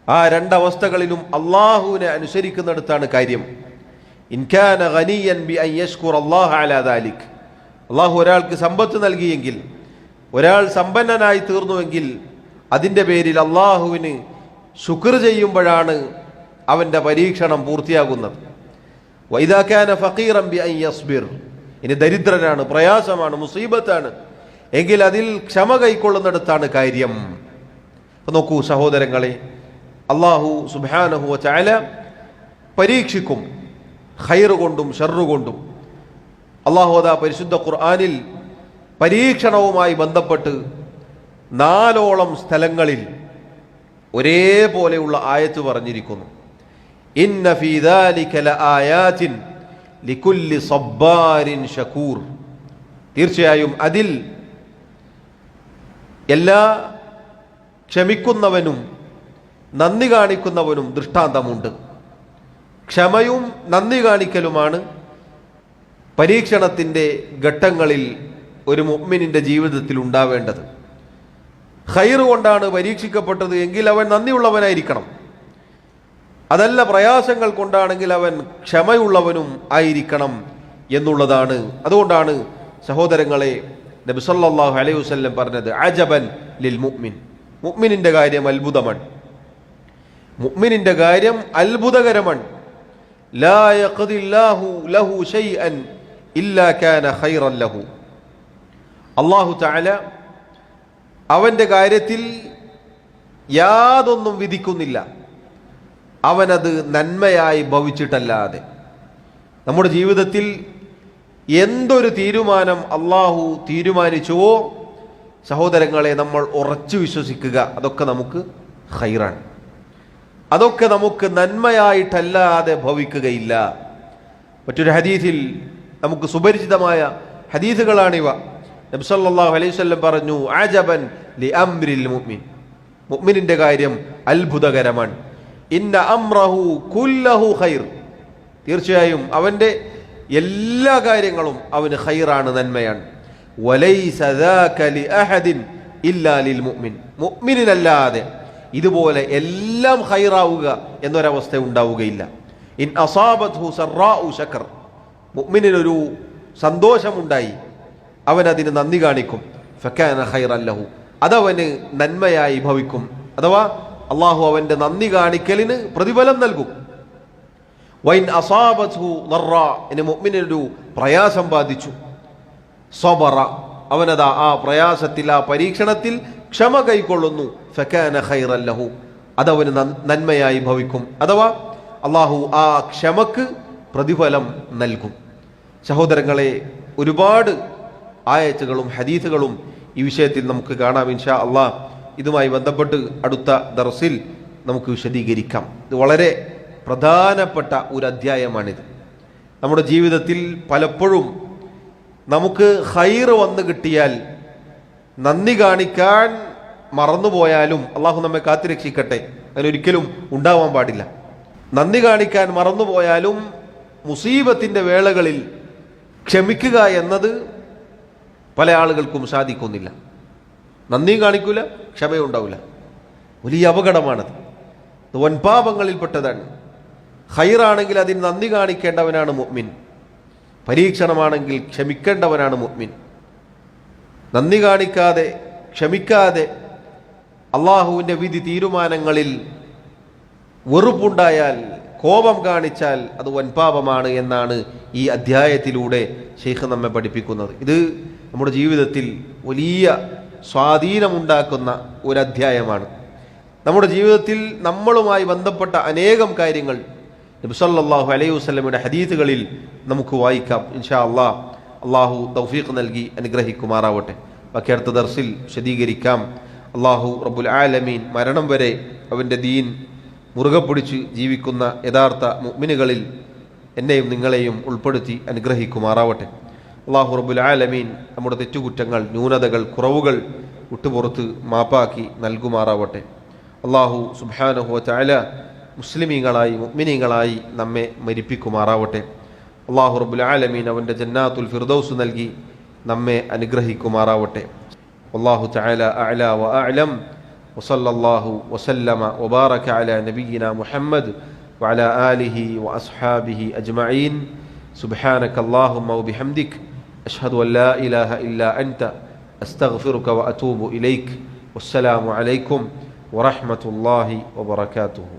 ആ രണ്ടവസ്ഥകളിലും അള്ളാഹുവിനെ അനുസരിക്കുന്നിടത്താണ് കാര്യം. ഇൻ കാന ഗനിയൻ ബി അൻ യശ്കുറ അല്ലാഹ അലാ ദാലിക്. അള്ളാഹു ഒരാൾക്ക് സമ്പത്ത് നൽകിയെങ്കിൽ, ഒരാൾ സമ്പന്നനായി തീർന്നുവെങ്കിൽ അതിൻ്റെ പേരിൽ അള്ളാഹുവിന് ശുക്ർ ചെയ്യുമ്പോഴാണ് അവൻ്റെ പരീക്ഷണം പൂർത്തിയാകുന്നത്. വഇദാ കാന ഫഖീറൻ ബി അൻ യസ്ബിർ. ഇനി ദരിദ്രനാണ്, പ്രയാസമാണ്, മുസീബത്താണ് എങ്കിൽ അതിൽ ക്ഷമ കൈക്കൊള്ളുന്നിടത്താണ് കാര്യം. നോക്കൂ സഹോദരങ്ങളെ, അള്ളാഹു സുബ്ഹാനഹു വ തആല പരീക്ഷിക്കും, ഖൈർ കൊണ്ടും ഷർറ് കൊണ്ടും. അള്ളാഹു അതാ പരിശുദ്ധ ഖുർആനിൽ പരീക്ഷണവുമായി ബന്ധപ്പെട്ട് 4ഓളം സ്ഥലങ്ങളിൽ ഒരേപോലെയുള്ള ആയത്ത് പറഞ്ഞിരിക്കുന്നു. ഇന്ന ഫീ ദാലിക ലആയാതിൻ ലികുല്ലി സബ്ബാരിൻ ശകൂർ. തീർച്ചയായും അതിൽ എല്ലാ ക്ഷമിക്കുന്നവനും നന്ദി കാണിക്കുന്നവനും ദൃഷ്ടാന്തമുണ്ട്. ക്ഷമയും നന്ദി കാണിക്കലുമാണ് പരീക്ഷണത്തിൻ്റെ ഘട്ടങ്ങളിൽ ഒരു മുഅ്മിനിൻ്റെ ജീവിതത്തിൽ ഉണ്ടാവേണ്ടത്. ഖൈർ കൊണ്ടാണ് പരീക്ഷിക്കപ്പെട്ടത് എങ്കിൽ അവൻ നന്ദിയുള്ളവനായിരിക്കണം. അതല്ല, പ്രയാസങ്ങൾ കൊണ്ടാണെങ്കിൽ അവൻ ക്ഷമയുള്ളവനും ആയിരിക്കണം എന്നുള്ളതാണ്. അതുകൊണ്ടാണ് സഹോദരങ്ങളെ നബി സല്ലല്ലാഹു അലൈഹി വസല്ലം പറഞ്ഞത്, അജബൻ ലിൽ മുഅ്മിൻ. മുഅ്മിനിൻ്റെ കാര്യം അത്ഭുതമാണ്, മുഅ്മിനിൻ്റെ കാര്യം അത്ഭുതകരമാണ്. ലാ യഖ്ദില്ലാഹു ലഹു ശൈഅൻ ഇല്ലാ കാന ഖൈറൻ ലഹു. അല്ലാഹു തആല അവൻ്റെ കാര്യത്തിൽ യാതൊന്നും വിധിക്കുന്നില്ല അവനത് നന്മയായി ഭവിച്ചിട്ടല്ലാതെ. നമ്മുടെ ജീവിതത്തിൽ എന്തൊരു തീരുമാനം അള്ളാഹു തീരുമാനിച്ചുവോ സഹോദരങ്ങളെ, നമ്മൾ ഉറച്ചു വിശ്വസിക്കുക, അതൊക്കെ നമുക്ക് ഖൈറാണ്, അതൊക്കെ നമുക്ക് നന്മയായിട്ടല്ലാതെ ഭവിക്കുകയില്ല. മറ്റൊരു ഹദീസിൽ നമുക്ക് സുപരിചിതമായ ഹദീസുകളാണിവ. നബി സല്ലല്ലാഹു അലൈഹി വസല്ലം പറഞ്ഞു, അജബൻ ലി അംരിൽ മുഅ്മിൻ, മുഅ്മിനിന്റെ കാര്യം അത്ഭുതകരമാണ്. ഇന്ന അംറഹു കുല്ലഹു ഖൈർ, തീർച്ചയായും അവന്റെ എല്ലാ കാര്യങ്ങളും അവന് ഖൈറാണ്, നന്മയാണ്. വലൈസ ദാക ലി അഹദിൻ ഇല്ലാ ലിൽ മുഅ്മിൻ, മുഅ്മിനിനല്ലാതെ ഇതുപോലെ എല്ലാം ഖൈറാവുക എന്നൊരവസ്ഥ ഉണ്ടാവുകയില്ല. ഇൻ അസാബത്ഹു സറാഉ ശക്കർ, മുഅ്മിനിനൊരു സന്തോഷമുണ്ടായി അവൻ അതിന് നന്ദി കാണിക്കും. ഫകാന ഖൈറൻ ലഹു, അതവന് നന്മയായി ഭവിക്കും. അഥവാ അള്ളാഹു അവന്റെ നന്ദി കാണിക്കലിന് പ്രതിഫലം നൽകും. വൈൻ അസാബത്ഹു ദർറാ, ഇനി മുഅ്മിനൊരു പ്രയാസം ബാധിച്ചു, സബറ, അവനതാ ആ പ്രയാസത്തിൽ, ആ പരീക്ഷണത്തിൽ ക്ഷമ കൈക്കൊള്ളുന്നു. ഫകാന ഖൈറൻ ലഹു, അതവന് നന്മയായി ഭവിക്കും. അഥവാ അള്ളാഹു ആ ക്ഷമക്ക് പ്രതിഫലം നൽകും. സഹോദരങ്ങളെ, ഒരുപാട് ആയത്തുകളും ഹദീസുകളും ഈ വിഷയത്തിൽ നമുക്ക് കാണാം. ഇൻഷാ അള്ളാഹ് ഇതുമായി ബന്ധപ്പെട്ട് അടുത്ത ദർസിൽ നമുക്ക് വിശദീകരിക്കാം. ഇത് വളരെ പ്രധാനപ്പെട്ട ഒരു അധ്യായമാണിത്. നമ്മുടെ ജീവിതത്തിൽ പലപ്പോഴും നമുക്ക് ഖൈർ വന്നു കിട്ടിയാൽ നന്ദി കാണിക്കാൻ മറന്നുപോയാലും, അള്ളാഹു നമ്മെ കാത്തുരക്ഷിക്കട്ടെ, അതിനൊരിക്കലും ഉണ്ടാവാൻ പാടില്ല. നന്ദി കാണിക്കാൻ മറന്നുപോയാലും മുസീബത്തിൻ്റെ വേളകളിൽ ക്ഷമിക്കുക എന്നത് പല ആളുകൾക്കും സാധിക്കുന്നില്ല. നന്ദിയും കാണിക്കൂല, ക്ഷമയുണ്ടാവില്ല. വലിയ അപകടമാണത്. വൻപാപങ്ങളിൽപ്പെട്ടതാണ്. ഖൈറാണെങ്കിൽ അതിന് നന്ദി കാണിക്കേണ്ടവനാണ് മുഅ്മിൻ, പരീക്ഷണമാണെങ്കിൽ ക്ഷമിക്കേണ്ടവനാണ് മുഅ്മിൻ. നന്ദി കാണിക്കാതെ, ക്ഷമിക്കാതെ അള്ളാഹുവിൻ്റെ വിധി തീരുമാനങ്ങളിൽ വെറുപ്പുണ്ടായാൽ, കോപം കാണിച്ചാൽ അത് വൻപാപമാണ് എന്നാണ് ഈ അധ്യായത്തിലൂടെ ശൈഖ് നമ്മെ പഠിപ്പിക്കുന്നത്. ഇത് നമ്മുടെ ജീവിതത്തിൽ വലിയ സ്വാധീനമുണ്ടാക്കുന്ന ഒരു അധ്യായമാണ്. നമ്മുടെ ജീവിതത്തിൽ നമ്മളുമായി ബന്ധപ്പെട്ട അനേകം കാര്യങ്ങൾ നബി സല്ലല്ലാഹു അലൈഹി വസല്ലമയുടെ ഹദീസുകളിൽ നമുക്ക് വായിക്കാം. ഇൻഷാ അല്ലാഹ് അള്ളാഹു തൗഫീഖ് നൽകി അനുഗ്രഹിക്കുമാറാവട്ടെ. ബാക്കി അടുത്ത ദർസിൽ വിശദീകരിക്കാം. അള്ളാഹു റബ്ബുൽ ആലമീൻ മരണം വരെ അവൻ്റെ ദീൻ മുറുകെ പിടിച്ച് ജീവിക്കുന്ന യഥാർത്ഥ മുഅ്മിനുകളിൽ എന്നെയും നിങ്ങളെയും ഉൾപ്പെടുത്തി അനുഗ്രഹിക്കുമാറാവട്ടെ. അള്ളാഹു റബ്ബുൽ ആലമീൻ നമ്മുടെ തെറ്റുകുറ്റങ്ങൾ, ന്യൂനതകൾ, കുറവുകൾ വിട്ടുപുറത്ത് മാപ്പാക്കി നൽകുമാറാവട്ടെ. അള്ളാഹു സുബ്ഹാനഹു വ തആല മുസ്ലിമീങ്ങളായി, മുഅ്മിനീങ്ങളായി നമ്മെ മരിപ്പിക്കുമാറാവട്ടെ. അള്ളാഹു റബ്ബുൽ ആലമീൻ അവൻ്റെ ജന്നാത്തുൽ ഫിർദൗസ് നൽകി നമ്മെ അനുഗ്രഹിക്കുമാറാവട്ടെ. അല്ലാഹു തആല അഅ്ലാ വ അഅ്ലം. വസല്ലല്ലാഹു വസല്ലമ വബാറക അലാ നബിയിനാ മുഹമ്മദ് വഅലാ ആലിഹി വഅസ്ഹാബിഹി അജ്മഈൻ. സുബ്ഹാനക അല്ലാഹുമ്മ വബിഹംദിക അഷ്ഹദു അൻ ലാ ഇലാഹ ഇല്ലാ അൻത അസ്തഗ്ഫിറുക വഅതൂബു ഇലൈക്. വസ്സലാമു അലൈക്കും വറഹ്മത്തുള്ളാഹി വബറകാതുഹു.